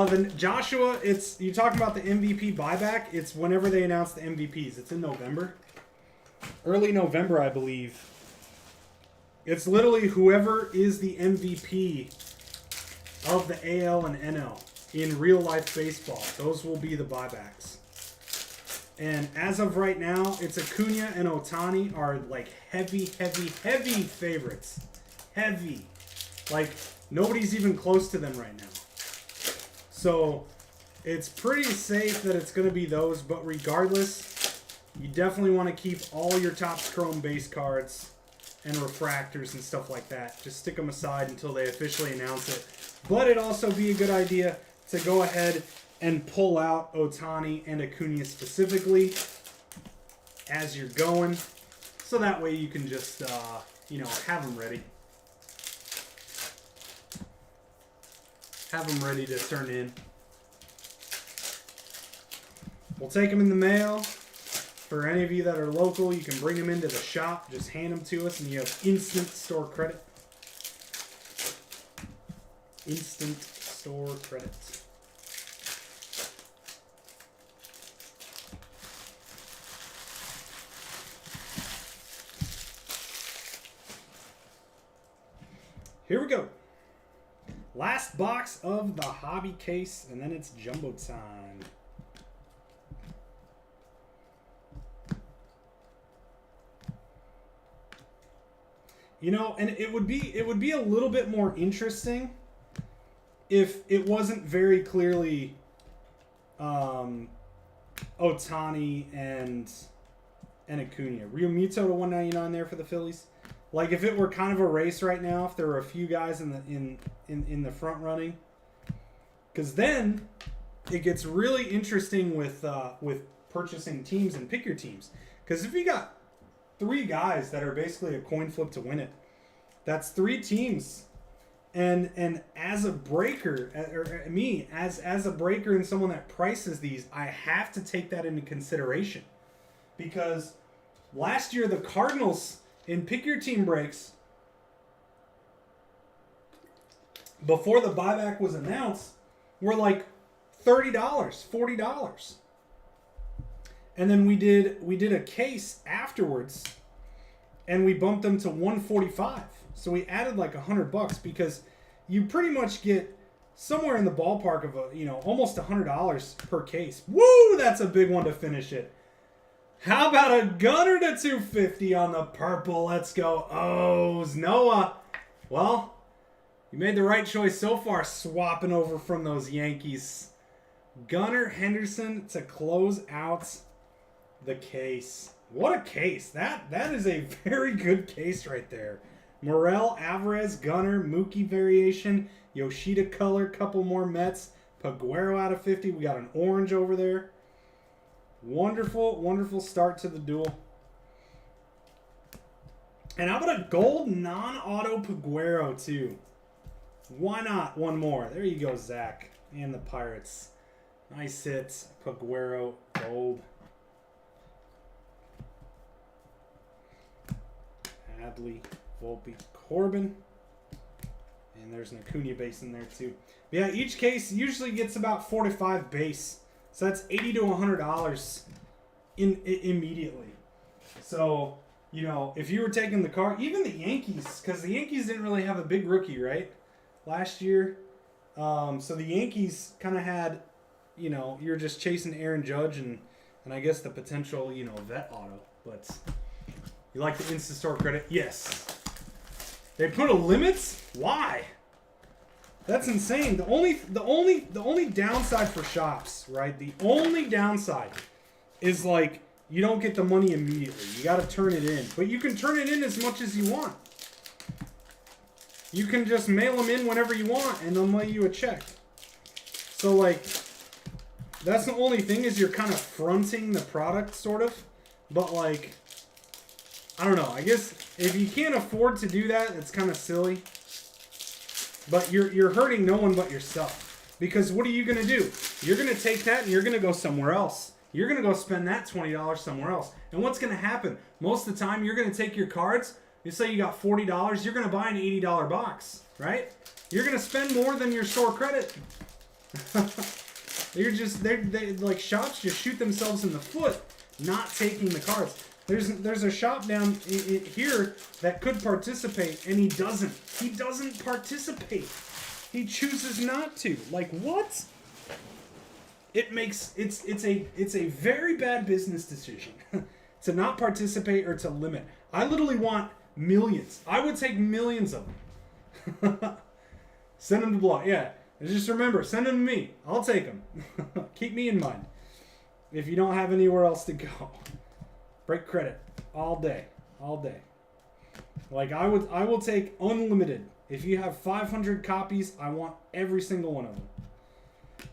Then Joshua, you're talking about the MVP buyback. It's whenever they announce the MVPs. It's in November. Early November, I believe. It's literally whoever is the MVP of the AL and NL in real life baseball. Those will be the buybacks. And as of right now, it's Acuna and Ohtani are like heavy favorites. Heavy. Like, nobody's even close to them right now. So, it's pretty safe that it's going to be those. But regardless, you definitely want to keep all your Topps Chrome base cards and refractors and stuff like that. Just stick them aside until they officially announce it. But it'd also be a good idea to go ahead and pull out Ohtani and Acuna specifically. as you're going, so that way you can just, you know, have them ready. Have them ready to turn in. We'll take them in the mail. For any of you that are local, you can bring them into the shop. Just hand them to us, and you have instant store credit. Instant store credit. Here we go. Last box of the hobby case, and then it's jumbo time. You know, and it would be a little bit more interesting if it wasn't very clearly Ohtani and Acuna. Realmuto to 199 there for the Phillies. Like if it were kind of a race right now, if there were a few guys in the front running, because then it gets really interesting with purchasing teams and pick your teams. Because if you got 3 guys that are basically a coin flip to win it, that's 3 teams, and as a breaker, or me as a breaker and someone that prices these, I have to take that into consideration, because last year the Cardinals in pick your team breaks, before the buyback was announced, were like $30, $40. And then we did a case afterwards, and we bumped them to $145. So we added like $100 because you pretty much get somewhere in the ballpark of almost $100 per case. Woo! That's a big one to finish it. How about a gunner to 250 on the purple? Let's go, O's. Noah. Well, you made the right choice so far, swapping over from those Yankees. Gunnar Henderson to close out the case. What a case. That is a very good case right there. Morel, Alvarez, Gunnar, Mookie variation, Yoshida color, couple more Mets, Paguero out of 50. We got an orange over there. Wonderful, wonderful start to the duel. And how about a gold non-auto Paguero too? Why not one more? There you go, Zach. And the Pirates. Nice hit. Paguero, gold. Adley, Volpe, Corbin. And there's an Acuna base in there too. But yeah, each case usually gets about 4 to 5 base. So that's $80 to $100 immediately. So, if you were taking the card, even the Yankees, because the Yankees didn't really have a big rookie, right? Last year. So the Yankees kind of had, you're just chasing Aaron Judge and I guess the potential, vet auto. But you like the instant store credit? Yes. They put a limit? Why? That's insane. The only downside for shops, right? The only downside is like you don't get the money immediately. You got to turn it in, but you can turn it in as much as you want. You can just mail them in whenever you want, and they'll mail you a check. So like, that's the only thing is you're kind of fronting the product, sort of. But like, I don't know. I guess if you can't afford to do that, it's kind of silly. But you're hurting no one but yourself. Because what are you going to do? You're going to take that and you're going to go somewhere else. You're going to go spend that $20 somewhere else. And what's going to happen? Most of the time, you're going to take your cards. You say you got $40. You're going to buy an $80 box, right? You're going to spend more than your store credit. They like shops just shoot themselves in the foot not taking the cards. There's a shop down here that could participate, and he doesn't. He doesn't participate. He chooses not to. Like, what? It's a very bad business decision to not participate or to limit. I literally want millions. I would take millions of them. Send them to Block. Yeah. Just remember, send them to me. I'll take them. Keep me in mind. If you don't have anywhere else to go. Break credit all day. All day. Like I will take unlimited. If you have 500 copies, I want every single one of them.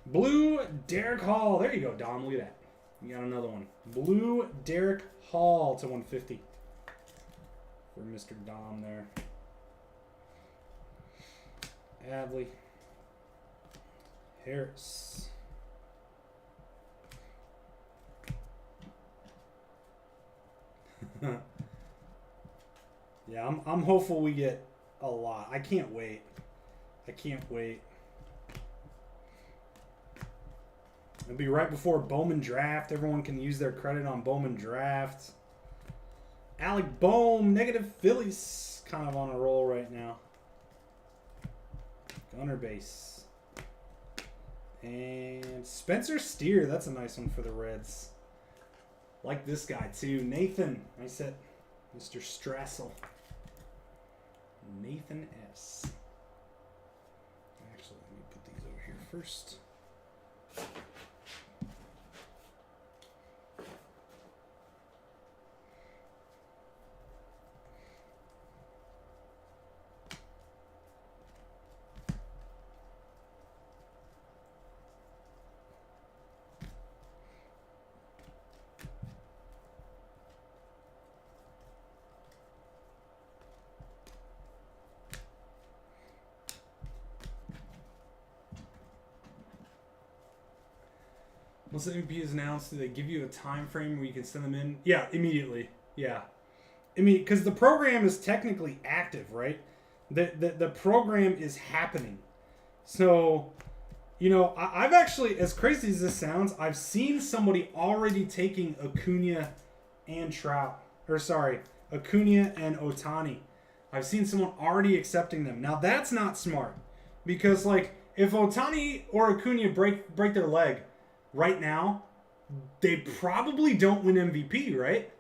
Blue, Derek Hall. There you go, Dom. Look at that. We got another one. Blue Derek Hall to 150 for Mr. Dom there. Adley. Harris. Yeah, I'm hopeful we get a lot. I can't wait. I can't wait. It'll be right before Bowman Draft. Everyone can use their credit on Bowman Draft. Alec Bohm, negative Phillies, kind of on a roll right now. Gunner base. And Spencer Steer, that's a nice one for the Reds. Like this guy too. Nathan, nice hit. Mr. Strassel. Nathan S. Actually, let me put these over here first. Once the MVP is announced, do they give you a time frame where you can send them in? Yeah, immediately. Yeah. I mean, because the program is technically active, right? The program is happening. So, you know, I've actually, as crazy as this sounds, I've seen somebody already taking Acuna and Trout. Or sorry, Acuna and Ohtani. I've seen someone already accepting them. Now, that's not smart. Because, like, if Ohtani or Acuna break their leg right now, they probably don't win MVP, right?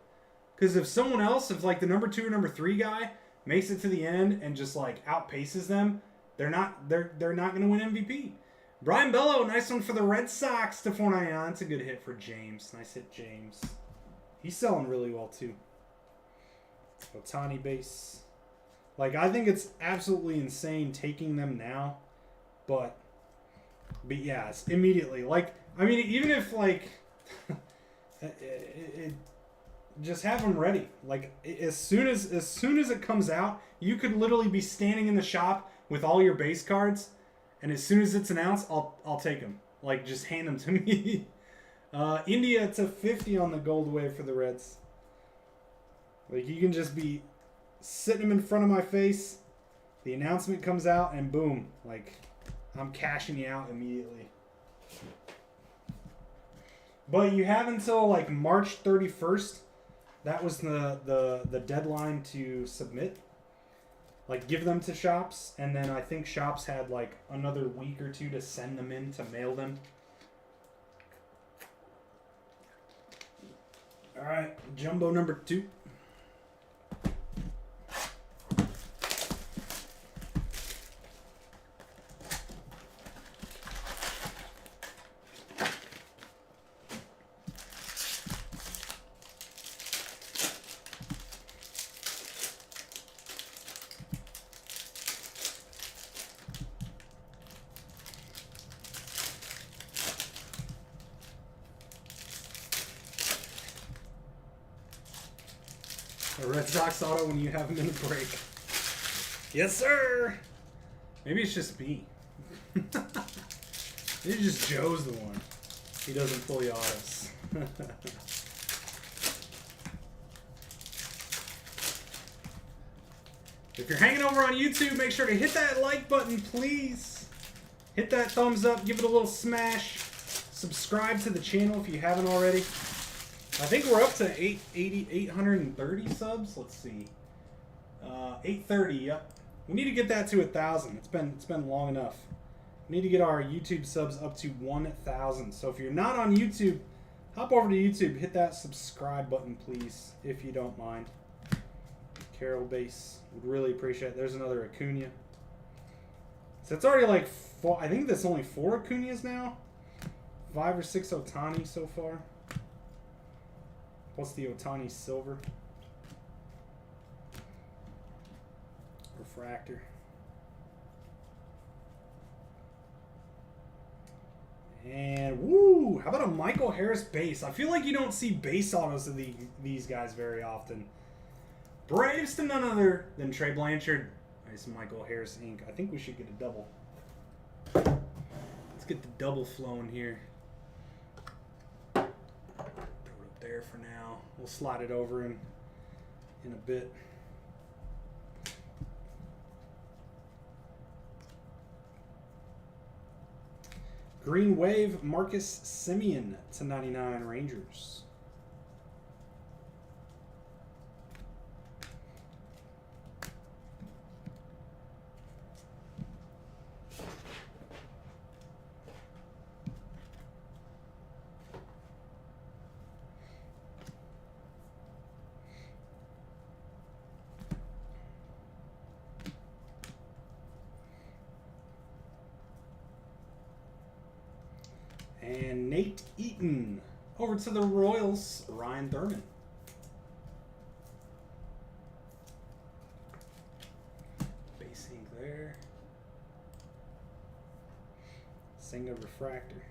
Because if someone else, if like the number 2 or number 3 guy makes it to the end and just like outpaces them, they're not going to win MVP. Brian Bello, nice one for the Red Sox to 499. That's a good hit for James. Nice hit, James. He's selling really well too. Ohtani base. Like, I think it's absolutely insane taking them now, but yeah, it's immediately. Like, I mean, even if like, just have them ready. Like, as soon as it comes out, you could literally be standing in the shop with all your base cards, and as soon as it's announced, I'll take them. Like, just hand them to me. India to 50 on the gold wave for the Reds. Like, you can just be sitting them in front of my face. The announcement comes out, and boom, like, I'm cashing you out immediately. But you have until like March 31st. That was the deadline to submit. Like, give them to shops, and then I think shops had like another week or 2 to send them in, to mail them. All right, jumbo number 2. A Red Sox auto when you have them in the break. Yes, sir! Maybe it's just me. Maybe just Joe's the one. He doesn't pull the autos. If you're hanging over on YouTube, make sure to hit that like button, please. Hit that thumbs up, give it a little smash. Subscribe to the channel if you haven't already. I think we're up to 830 subs. Let's see. 830, yep. We need to get that to 1,000. It's been long enough. We need to get our YouTube subs up to 1,000. So if you're not on YouTube, hop over to YouTube. Hit that subscribe button, please, if you don't mind. Carol base. Would really appreciate it. There's another Acuna. So it's already like 4. I think that's only 4 Acunas now. 5 or 6 Ohtani so far. Plus the Ohtani silver. Refractor. And woo, how about a Michael Harris base? I feel like you don't see base autos of these guys very often. Braves to none other than Trey Blanchard. Nice Michael Harris ink. I think we should get a double. Let's get the double flowing here. Throw it up there for now. We'll slide it over in a bit. Green Wave, Marcus Semien to 99 Rangers. And Nate Eaton. Over to the Royals, Ryan Thurman. Base ink there. Senga Refractor.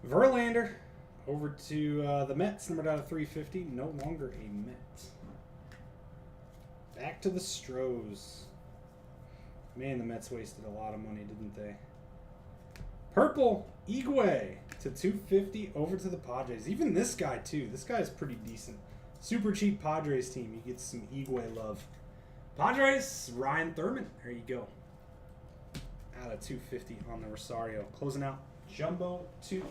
Verlander over to the Mets, numbered out of 350. No longer a Met. Back to the Stros. Man, the Mets wasted a lot of money, didn't they? Purple, Igwe to 250 over to the Padres. Even this guy, too. This guy is pretty decent. Super cheap Padres team. You get some Igwe love. Padres, Ryan Thurman. There you go. Out of 250 on the Rosario. Closing out Jumbo 2.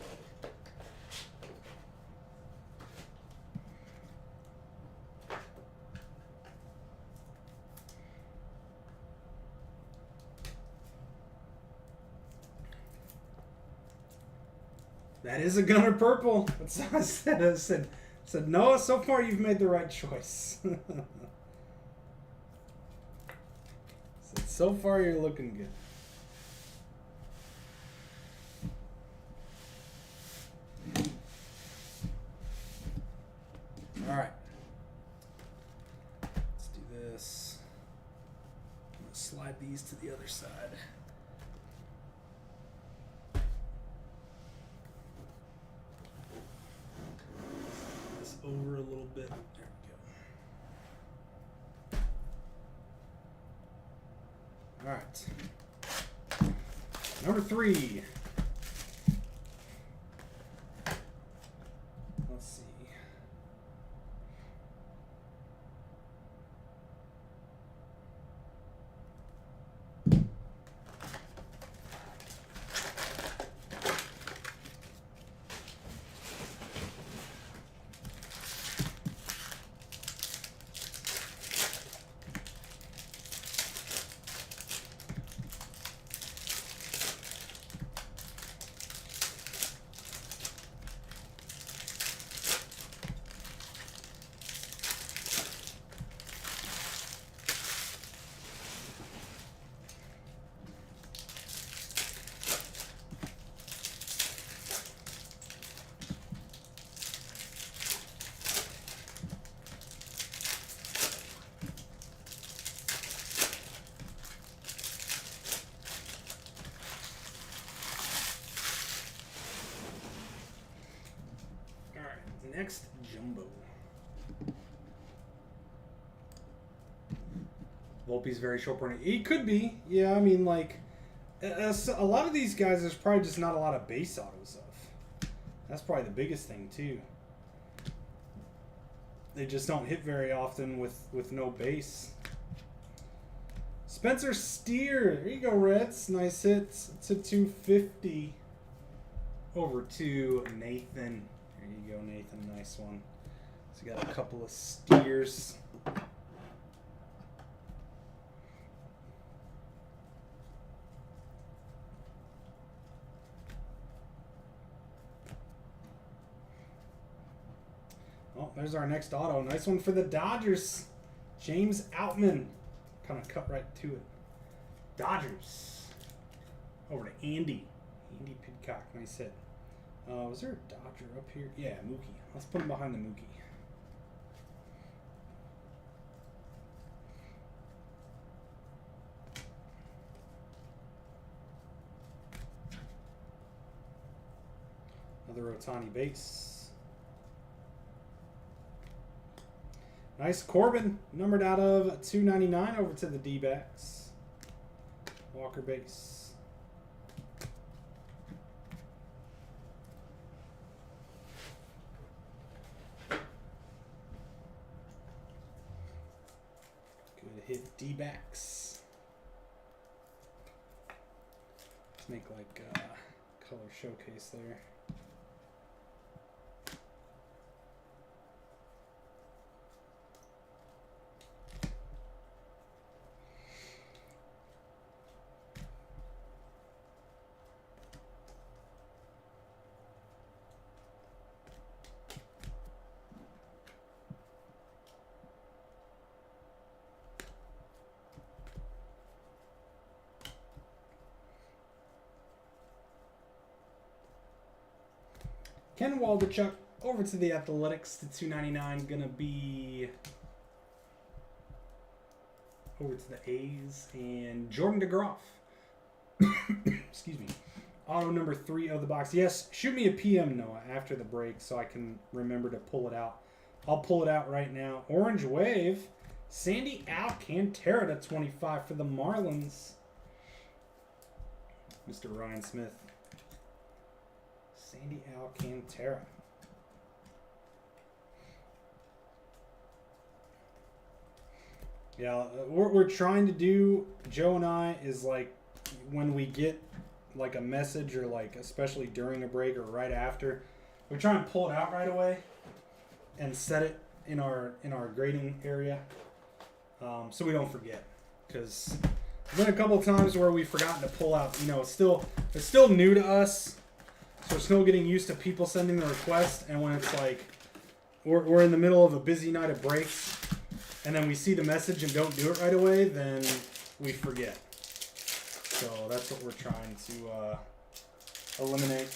That is a Gunner Purple. That's what I said. I said, Noah, so far you've made the right choice. Said, so far you're looking good. All right. Let's do this. I'm going to slide these to the other side. Over a little bit. There we go. All right. Number 3. Let's see. Next, Jumbo. Volpe's very short printed. He could be. Yeah, I mean, like, a lot of these guys, there's probably just not a lot of base autos of. That's probably the biggest thing, too. They just don't hit very often with no base. Spencer Steer. There you go, Reds. Nice hits. It's a 250 over to Nathan. There you go, Nathan. Nice one. So we got a couple of Steers. Oh, there's our next auto. Nice one for the Dodgers. James Outman. Kind of cut right to it. Dodgers. Over to Andy. Andy Pidcock. Nice hit. Was there a Dodger up here? Yeah, Mookie. Let's put him behind the Mookie. Another Ohtani base. Nice Corbin. Numbered out of 299 over to the D-backs. Walker base. Good hit, D-backs. Let's make like color showcase there. Ken Waldichuk over to the Athletics to 299. Gonna be over to the A's and Jordan DeGroff. Excuse me. Auto number 3 of the box. Yes, shoot me a PM, Noah, after the break so I can remember to pull it out. I'll pull it out right now. Orange Wave. Sandy Alcantara to 25 for the Marlins. Mr. Ryan Smith. Sandy Alcantara. Yeah, what we're trying to do, Joe and I, is like when we get like a message or like especially during a break or right after, we try and pull it out right away and set it in our grading area so we don't forget. Because there's been a couple of times where we've forgotten to pull out. You know, it's still new to us. So we're still getting used to people sending the request, and when it's like we're in the middle of a busy night of breaks, and then we see the message and don't do it right away, then we forget. So that's what we're trying to eliminate.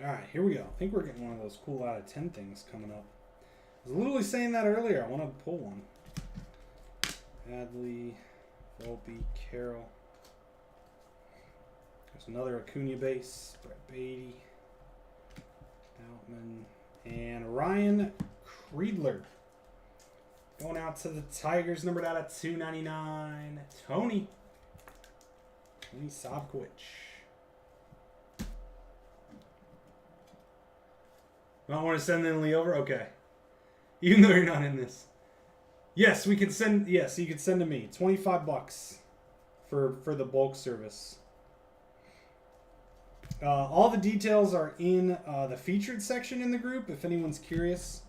Alright, here we go. I think we're getting one of those cool out of 10 things coming up. I was literally saying that earlier. I wanted to pull one. Adley, Volpe, Carroll. There's another Acuna base. Brett Beatty. Outman. And Ryan Kreidler. Going out to the Tigers, numbered out at 299. Tony Sobkowicz. You don't want to send Lily over? Okay. Even though you're not in this. Yes, we can send. Yes, you can send to me. $25 for the bulk service. All the details are in the featured section in the group, if anyone's curious,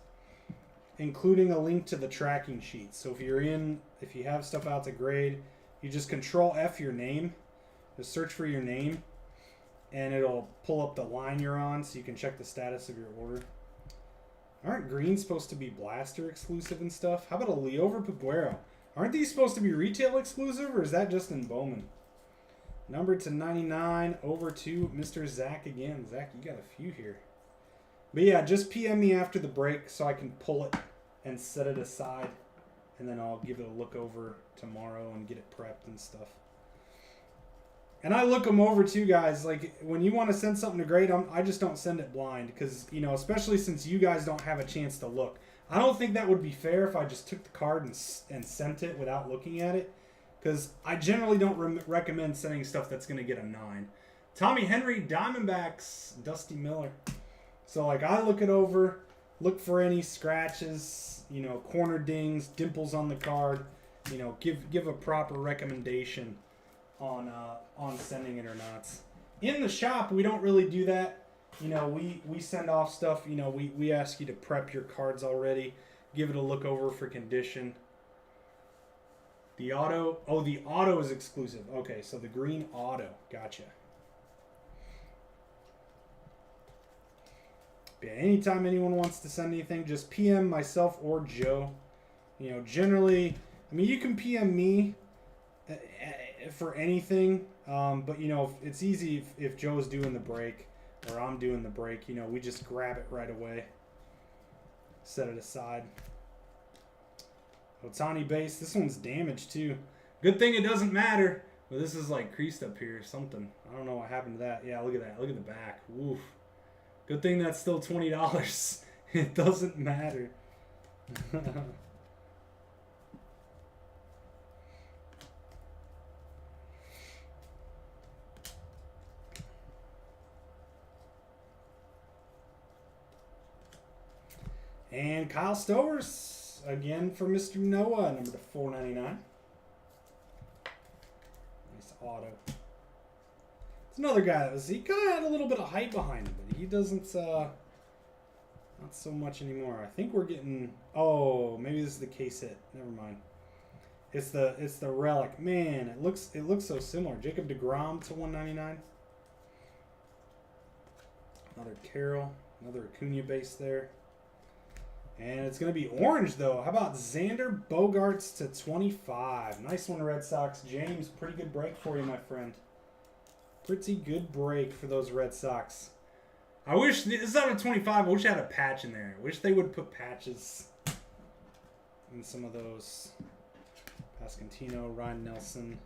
including a link to the tracking sheet. So if you have stuff out to grade, you just Control F your name, just search for your name, and it'll pull up the line you're on so you can check the status of your order. Aren't greens supposed to be Blaster exclusive and stuff? How about a Leover Peguero? Aren't these supposed to be retail exclusive, or is that just in Bowman? Numbered to 99, over to Mr. Zach again. Zach, you got a few here. But yeah, just PM me after the break so I can pull it and set it aside. And then I'll give it a look over tomorrow and get it prepped and stuff. And I look them over too, guys. Like, when you want to send something to grade, I just don't send it blind. Because, you know, especially since you guys don't have a chance to look. I don't think that would be fair if I just took the card and sent it without looking at it. Because I generally don't recommend sending stuff that's going to get a 9. Tommy Henry, Diamondbacks, Dusty Miller. So like I look it over, look for any scratches, you know, corner dings, dimples on the card, you know, give a proper recommendation on sending it or not. In the shop, we don't really do that. You know, we send off stuff, you know, we ask you to prep your cards already, give it a look over for condition. The auto is exclusive. Okay, so the green auto. Gotcha. Yeah, anytime anyone wants to send anything, just PM myself or Joe. You know, generally, I mean, you can PM me for anything, but, you know, it's easy if Joe's doing the break or I'm doing the break. You know, we just grab it right away, set it aside. Otani base. This one's damaged, too. Good thing it doesn't matter. But this is, like, creased up here or something. I don't know what happened to that. Yeah, look at that. Look at the back. Woof. Good thing that's still $20. It doesn't matter. And Kyle Stowers, again for Mr. Noah, number to 499. Nice auto. It's another guy that he kind of had a little bit of hype behind him, but he doesn't, not so much anymore. I think we're getting, oh, maybe this is the case hit. Never mind. It's the relic. Man, it looks so similar. Jacob deGrom to 199. Another Carroll, another Acuna base there. And it's going to be orange, though. How about Xander Bogaerts to 25? Nice one, Red Sox. James, pretty good break for you, my friend. Pretty good break for those Red Sox. I wish, this is out of 25, I wish I had a patch in there. I wish they would put patches in some of those. Pasquantino, Ryan Nelson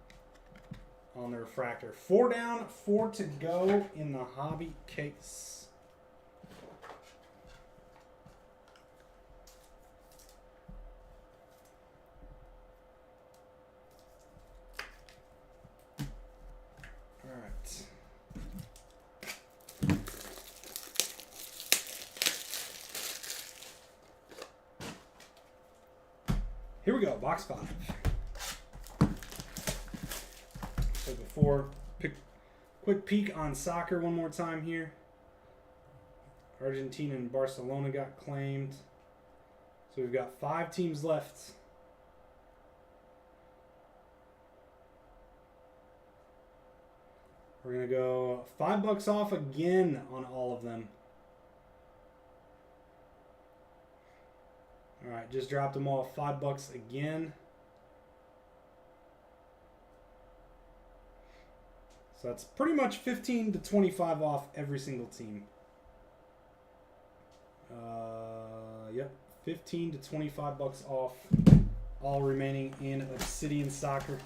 on the refractor. 4 down, 4 to go in the hobby case. Here we go, box 5. So before, quick peek on soccer one more time here. Argentina and Barcelona got claimed. So we've got 5 teams left. We're going to go $5 off again on all of them. All right, just dropped them all $5 again. So that's pretty much 15 to 25 off every single team. Yep, 15 to 25 bucks off all remaining in Obsidian Soccer.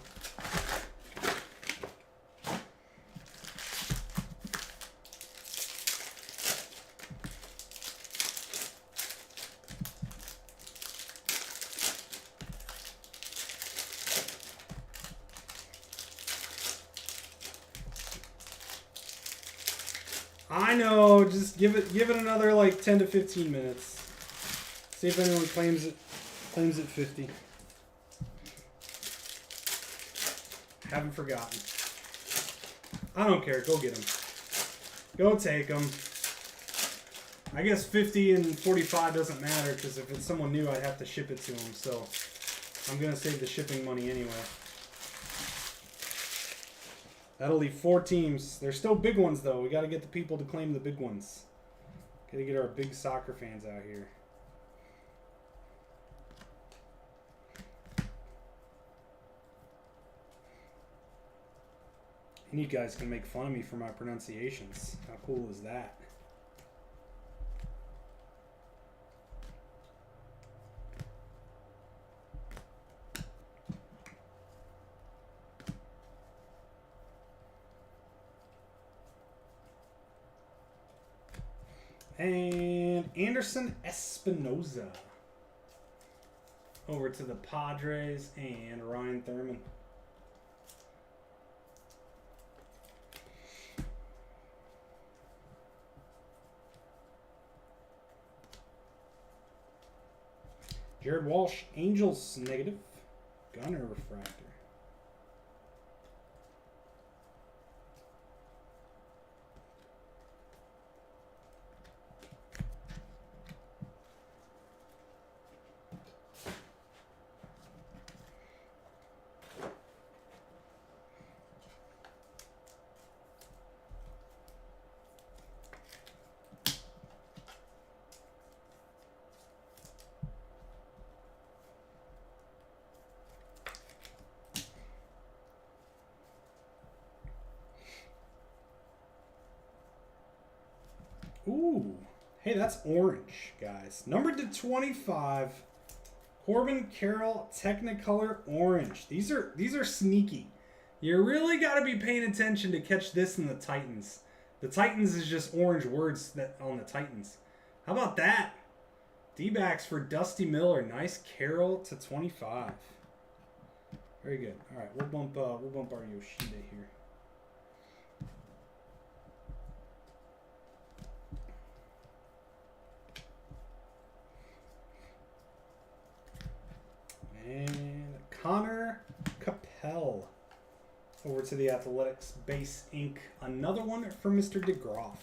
I know, just give it another like 10 to 15 minutes. See if anyone claims it 50. Haven't forgotten. I don't care, go get them. Go take them. I guess 50 and 45 doesn't matter because if it's someone new, I'd have to ship it to them. So I'm going to save the shipping money anyway. That'll leave 4 teams. They're still big ones, though. We got to get the people to claim the big ones. Got to get our big soccer fans out here. And you guys can make fun of me for my pronunciations. How cool is that? And Anderson Espinoza over to the Padres and Ryan Thurman. Jared Walsh, Angels negative. Gunner refractor. Ooh. Hey, that's orange, guys. Numbered to 25. Corbin Carroll Technicolor Orange. These are sneaky. You really got to be paying attention to catch this in the Titans. The Titans is just orange words that on the Titans. How about that? D-backs for Dusty Miller. Nice Carroll to 25. Very good. All right, we'll bump our Yoshida here. And Connor Capel over to the Athletics Base Ink. Another one for Mr. DeGroff.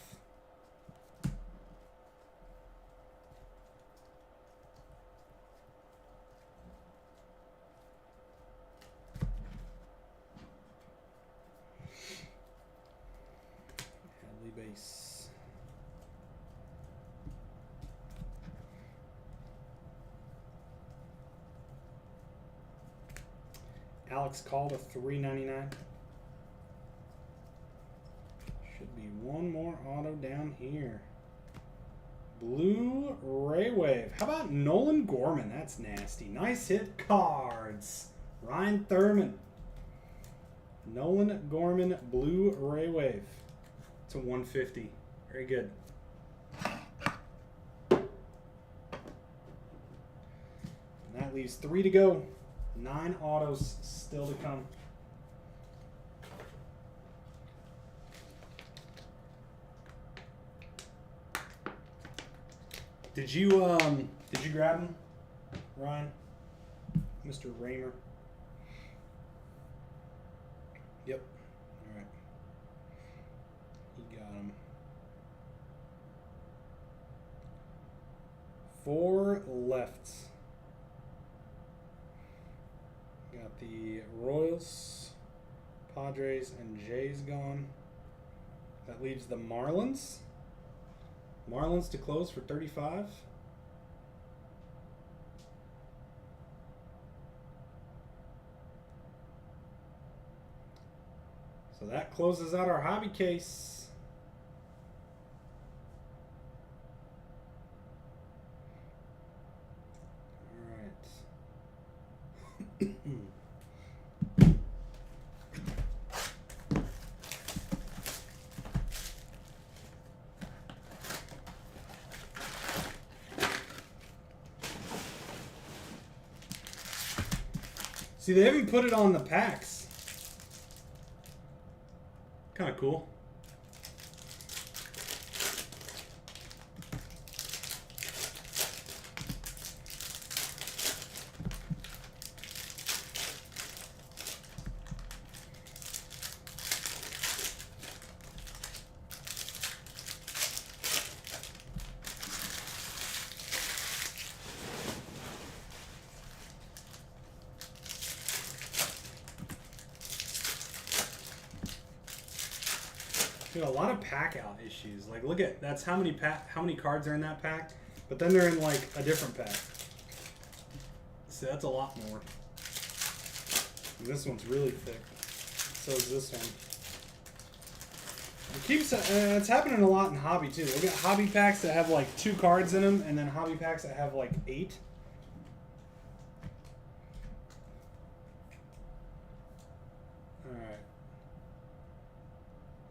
Hadley base. Alex called a $3.99. Should be one more auto down here. Blue Ray Wave. How about Nolan Gorman? That's nasty. Nice hit cards. Ryan Thurman. Nolan Gorman Blue Ray Wave to 150. Very good. And that leaves 3 to go. 9 autos still to come. Did you grab him, Ryan? Mr. Raymer. Yep. All right. He got him. 4 left. Got the Royals, Padres, and Jays gone. That leaves the Marlins. Marlins to close for 35. So that closes out our hobby case. All right. See, they haven't put it on the packs. Kind of cool. Dude, a lot of pack out issues. Like, look at that's how many cards are in that pack, but then they're in like a different pack. See, that's a lot more. And this one's really thick. So is this one. It keeps it's happening a lot in hobby too. Look at hobby packs that have like 2 cards in them, and then hobby packs that have like 8. All right.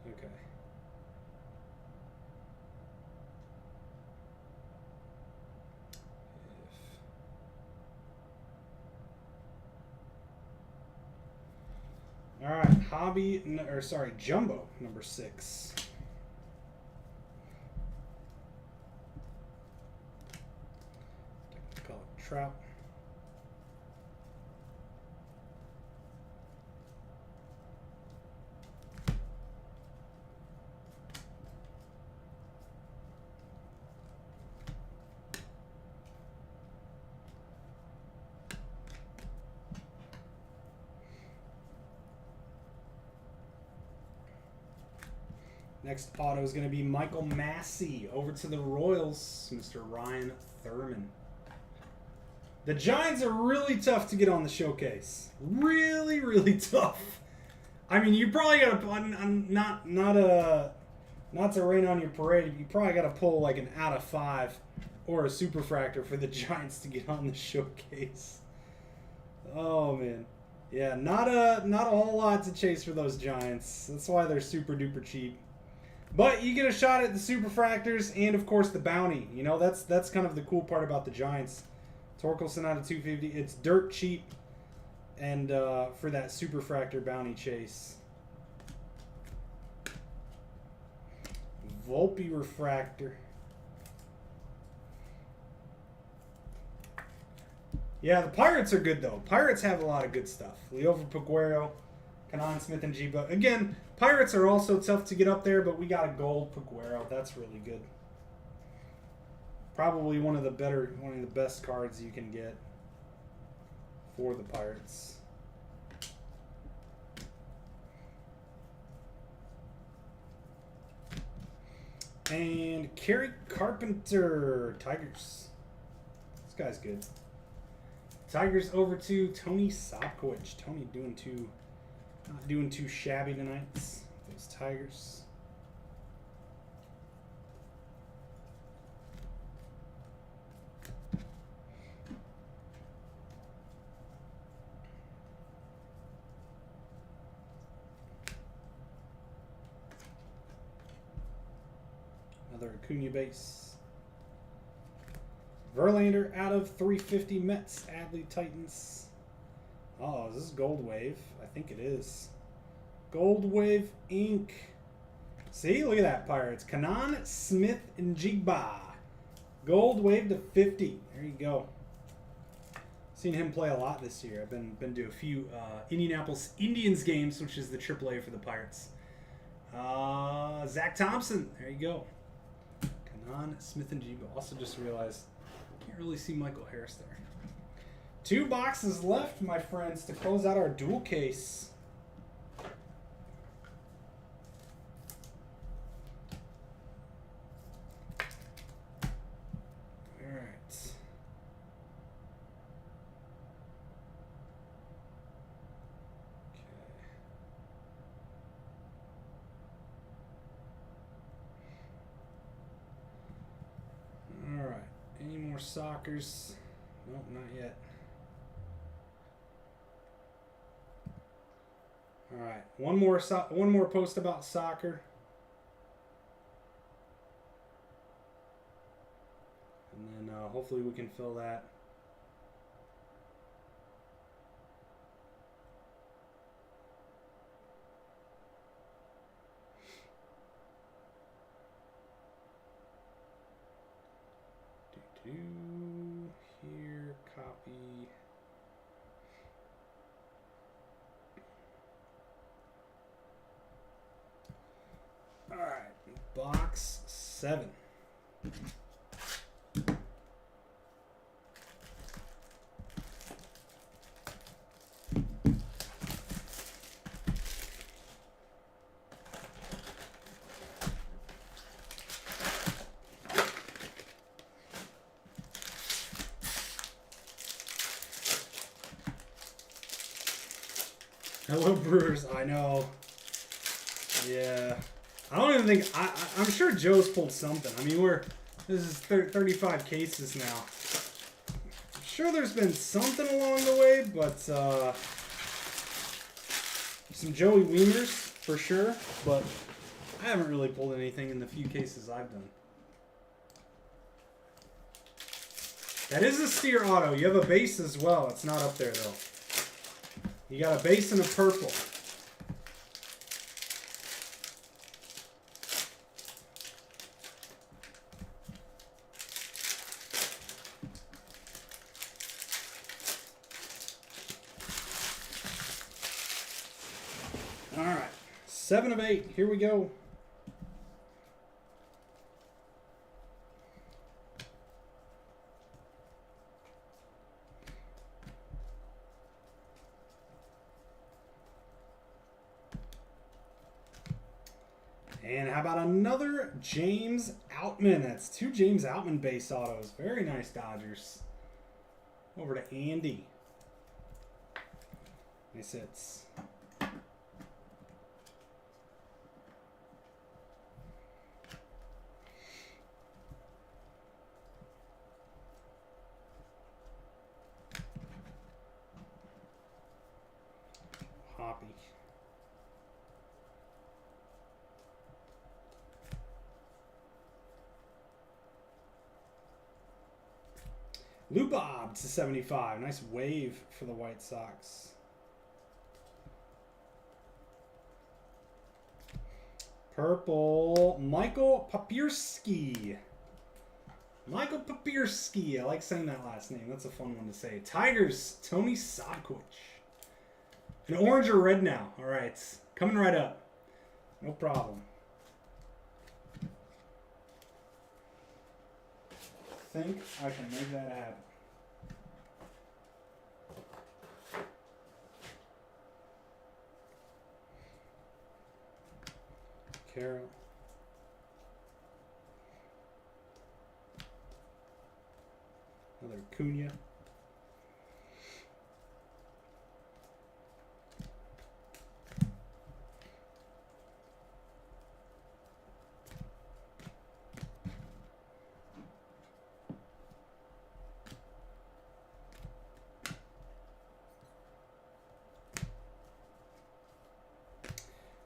Okay. All right, Jumbo number 6. Technicolor Trout. Next auto is going to be Michael Massey. Over to the Royals, Mr. Ryan Thurman. The Giants are really tough to get on the showcase. Really, really tough. I mean, you probably got to not to rain on your parade. You probably got to pull like an out of 5 or a superfractor for the Giants to get on the showcase. Oh man, yeah, not a whole lot to chase for those Giants. That's why they're super duper cheap. But you get a shot at the superfractors and of course the bounty. You know, that's kind of the cool part about the Giants. Torkelson out of 250. It's dirt cheap, and for that superfractor bounty chase. Volpe refractor. Yeah, the Pirates are good though. Pirates have a lot of good stuff. Liover Peguero, Canaan Smith and Jiba. Again, Pirates are also tough to get up there, but we got a gold Peguero. That's really good. Probably one of the best cards you can get for the Pirates. And Kerry Carpenter, Tigers. This guy's good. Tigers over to Tony Sopkowicz. Tony not doing too shabby tonight. Those Tigers. Another Acuna base. Verlander out of 350 Mets. Adley Titans. Oh, is this Gold Wave? I think it is. Gold Wave Inc. See, look at that, Pirates. Canaan Smith and Jigba. Gold Wave to 50. There you go. Seen him play a lot this year. I've been to a few Indianapolis Indians games, which is the AAA for the Pirates. Zach Thompson. There you go. Canaan Smith and Jigba. Also just realized can't really see Michael Harris there. 2 boxes left, my friends, to close out our dual case. All right. Okay. All right. Any more Sockers? Nope, not yet. All right, one more post about soccer, and then hopefully we can fill that. Here, copy. All right, box 7. Hello, Brewers. I know. Yeah. I don't even think I'm sure Joe's pulled something. I mean, this is 35 cases now. I'm sure there's been something along the way, but some Joey Wiemers for sure. But I haven't really pulled anything in the few cases I've done. That is a Steer auto. You have a base as well. It's not up there though. You got a base and a purple. All right, 7 of 8. Here we go. And how about another James Outman? That's 2 James Outman base autos. Very nice, Dodgers. Over to Andy. Nice hits. Hoppy. Lou Bob to 75. Nice wave for the White Sox. Purple, Michael Papierski. Michael Papierski. I like saying that last name. That's a fun one to say. Tigers, Tony Sopkwich. An orange or red now. All right. Coming right up. No problem. Think I can make that happen. Carroll. Another Cunha.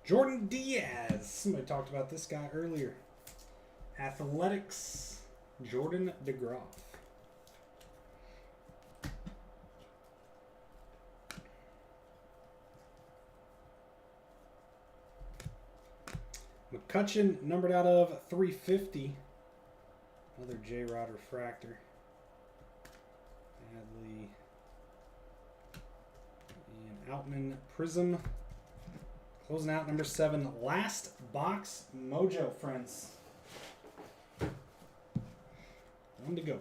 Jordan Diaz. Somebody talked about this guy earlier. Athletics. Jordan DeGroff. McCutcheon, numbered out of 350. Another J-Rod refractor. Adley. And Outman Prism. Closing out number 7. Last box mojo, friends. 1 to go.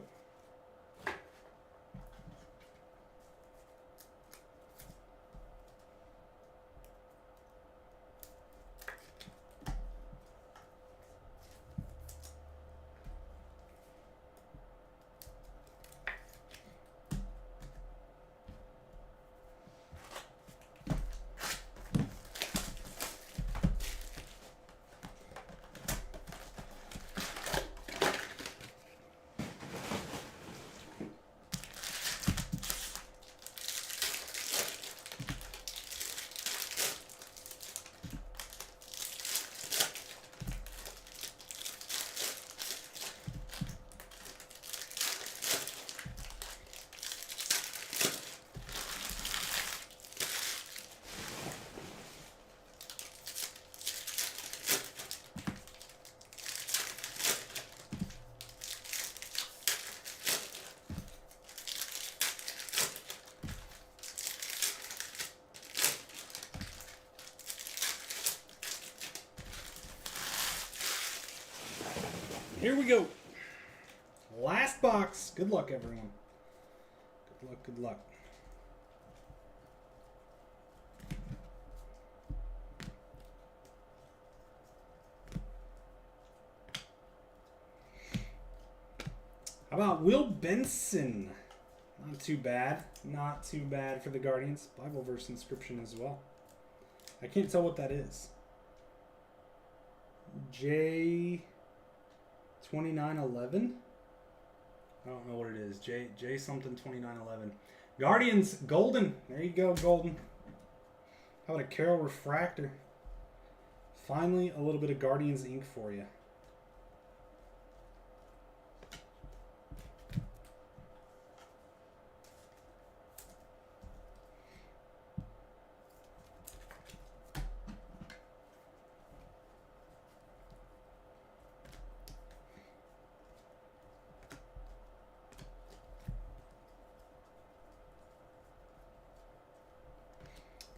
Here we go. Last box. Good luck, everyone. Good luck, good luck. How about Will Benson? Not too bad. Not too bad for the Guardians. Bible verse inscription as well. I can't tell what that is. J2911. I don't know what it is. J something 2911. Guardians Golden. There you go, Golden. How about a Carroll refractor? Finally, a little bit of Guardians ink for you.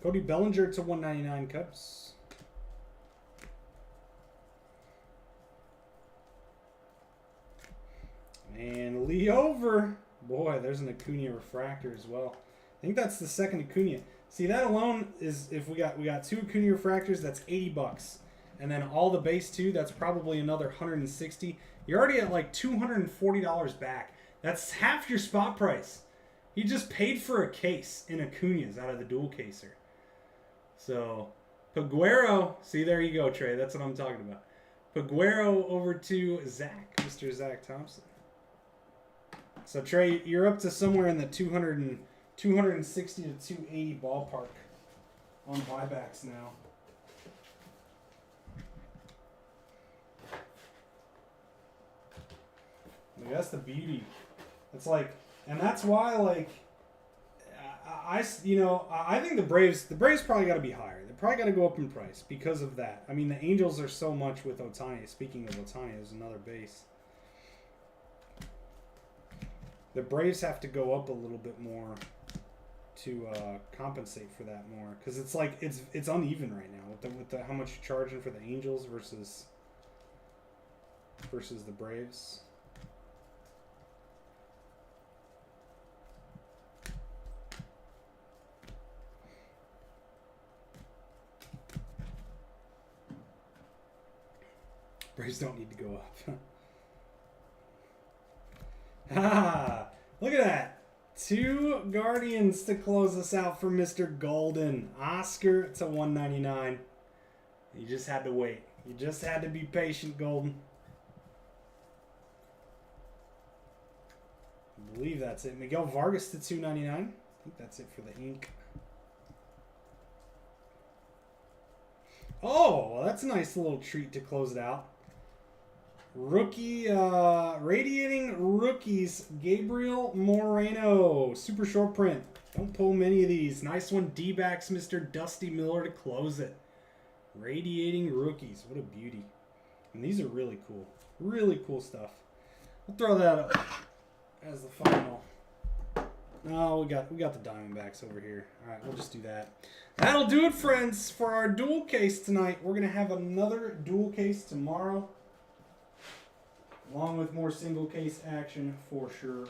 Cody Bellinger to 199 Cubs. And Lee Over. Boy, there's an Acuna refractor as well. I think that's the second Acuna. See, that alone is, if we got 2 Acuna refractors, that's $80. and then all the base 2, that's probably another $160. You're already at like $240 back. That's half your spot price. You just paid for a case in Acuña's out of the dual caser. So, Peguero, see, there you go, Trey. That's what I'm talking about. Peguero over to Zach, Mr. Zach Thompson. So, Trey, you're up to somewhere in the 260 to 280 ballpark on buybacks now. Like, that's the beauty. It's like, and that's why, like, I think the Braves probably got to be higher. They probably got to go up in price because of that. I mean, the Angels are so much with Ohtani. Speaking of Ohtani, there's another base. The Braves have to go up a little bit more to compensate for that more, because it's like it's uneven right now with the how much you're charging for the Angels versus the Braves. Braves don't need to go up. Look at that. 2 Guardians to close us out for Mr. Golden. Oscar to 199. You just had to wait. You just had to be patient, Golden. I believe that's it. Miguel Vargas to 299. I think that's it for the ink. Oh, well, that's a nice little treat to close it out. Rookie, Radiating Rookies, Gabriel Moreno. Super short print. Don't pull many of these. Nice one, D-backs, Mr. Dusty Miller to close it. Radiating Rookies. What a beauty. And these are really cool. Really cool stuff. We'll throw that up as the final. No, we got the Diamondbacks over here. All right, we'll just do that. That'll do it, friends, for our dual case tonight. We're going to have another dual case tomorrow, along with more single case action for sure.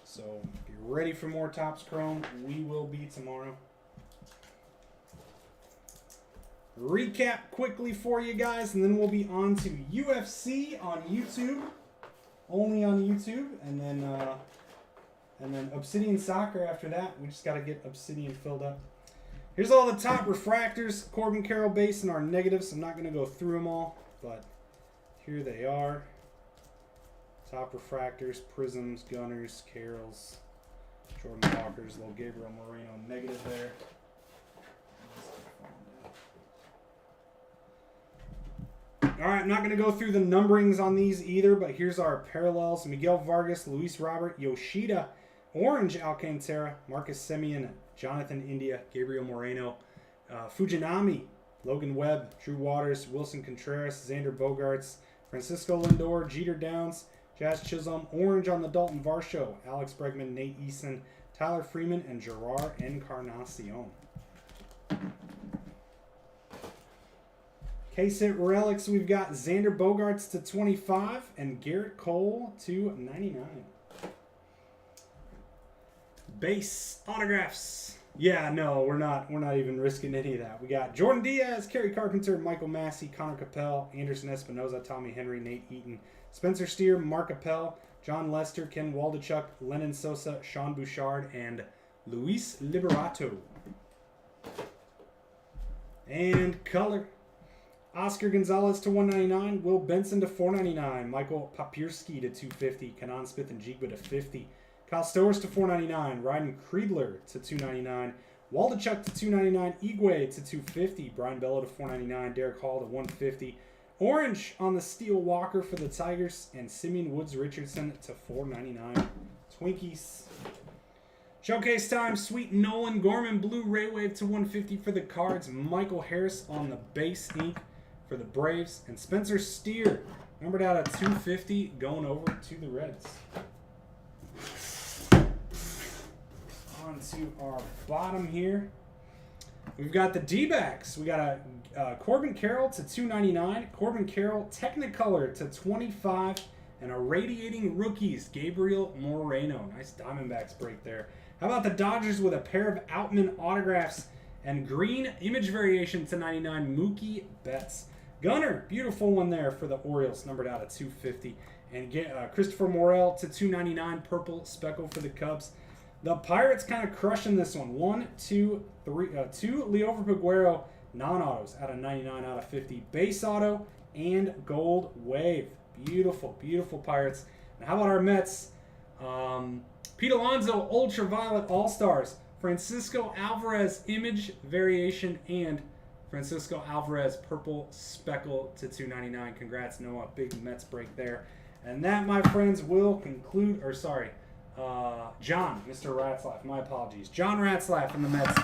So if you're ready for more Topps Chrome, we will be tomorrow. Recap quickly for you guys, and then we'll be on to UFC on YouTube. Only on YouTube, and then Obsidian Soccer after that. We just got to get Obsidian filled up. Here's all the top refractors. Corbin Carroll base and our negatives. I'm not going to go through them all, but here they are. Top refractors, Prisms, Gunners, Carrolls, Jordan Walkers, little Gabriel Moreno negative there. All right, I'm not going to go through the numberings on these either, but here's our parallels. Miguel Vargas, Luis Robert, Yoshida, Orange Alcantara, Marcus Semien, Jonathan India, Gabriel Moreno, Fujinami, Logan Webb, Drew Waters, Wilson Contreras, Xander Bogaerts, Francisco Lindor, Jeter Downs, Jazz Chisholm, Orange on the Dalton Varsho, Alex Bregman, Nate Eason, Tyler Freeman, and Gerard Encarnacion. Case hit relics, we've got Xander Bogaerts to 25 and Garrett Cole to 99. Base autographs. Yeah, no, we're not even risking any of that. We got Jordan Diaz, Kerry Carpenter, Michael Massey, Connor Capel, Anderson Espinoza, Tommy Henry, Nate Eaton, Spencer Steer, Mark Appel, John Lester, Ken Waldichuk, Lennon Sosa, Sean Bouchard, and Luis Liberato. And color. Oscar Gonzalez to 199, Will Benson to 499, Michael Papierski to 250, Kanan Smith and Jigba to 50, Kyle Stowers to 499, Ryan Kriedler to 299, Waldichuk to 299, Igwe to 250, Brian Bello to 499, Derek Hall to 150, Orange on the Steel Walker for the Tigers, and Simeon Woods Richardson to 499. Twinkies. Showcase time, Sweet Nolan Gorman, Blue Ray Wave to 150 for the Cards, Michael Harris on the base ink for the Braves, and Spencer Steer, numbered out at 250, going over to the Reds. On to our bottom here. We've got the D-backs. We got a Corbin Carroll to 299, Corbin Carroll Technicolor to 25, and a Radiating Rookies, Gabriel Moreno. Nice Diamondbacks break there. How about the Dodgers with a pair of Outman autographs? And green image variation to 99, Mookie Betts. Gunner, beautiful one there for the Orioles, numbered out at 250. And Christopher Morel to 299, purple speckle for the Cubs. The Pirates kind of crushing this one. 1, 2, 3, 2 Leover Peguero non-autos out of 99 out of 50. Base auto and gold wave. Beautiful, beautiful Pirates. And how about our Mets? Pete Alonso Ultraviolet All-Stars. Francisco Alvarez image variation and Francisco Alvarez purple speckle to 299. Congrats, Noah. Big Mets break there. And that, my friends, will conclude, John, Mr. Ratzlaff, my apologies. John Ratzlaff from the Mets.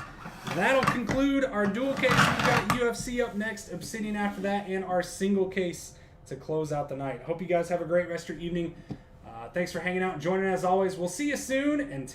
That'll conclude our dual case. We've got UFC up next, Obsidian after that, and our single case to close out the night. Hope you guys have a great rest of your evening. Thanks for hanging out and joining as always. We'll see you soon, and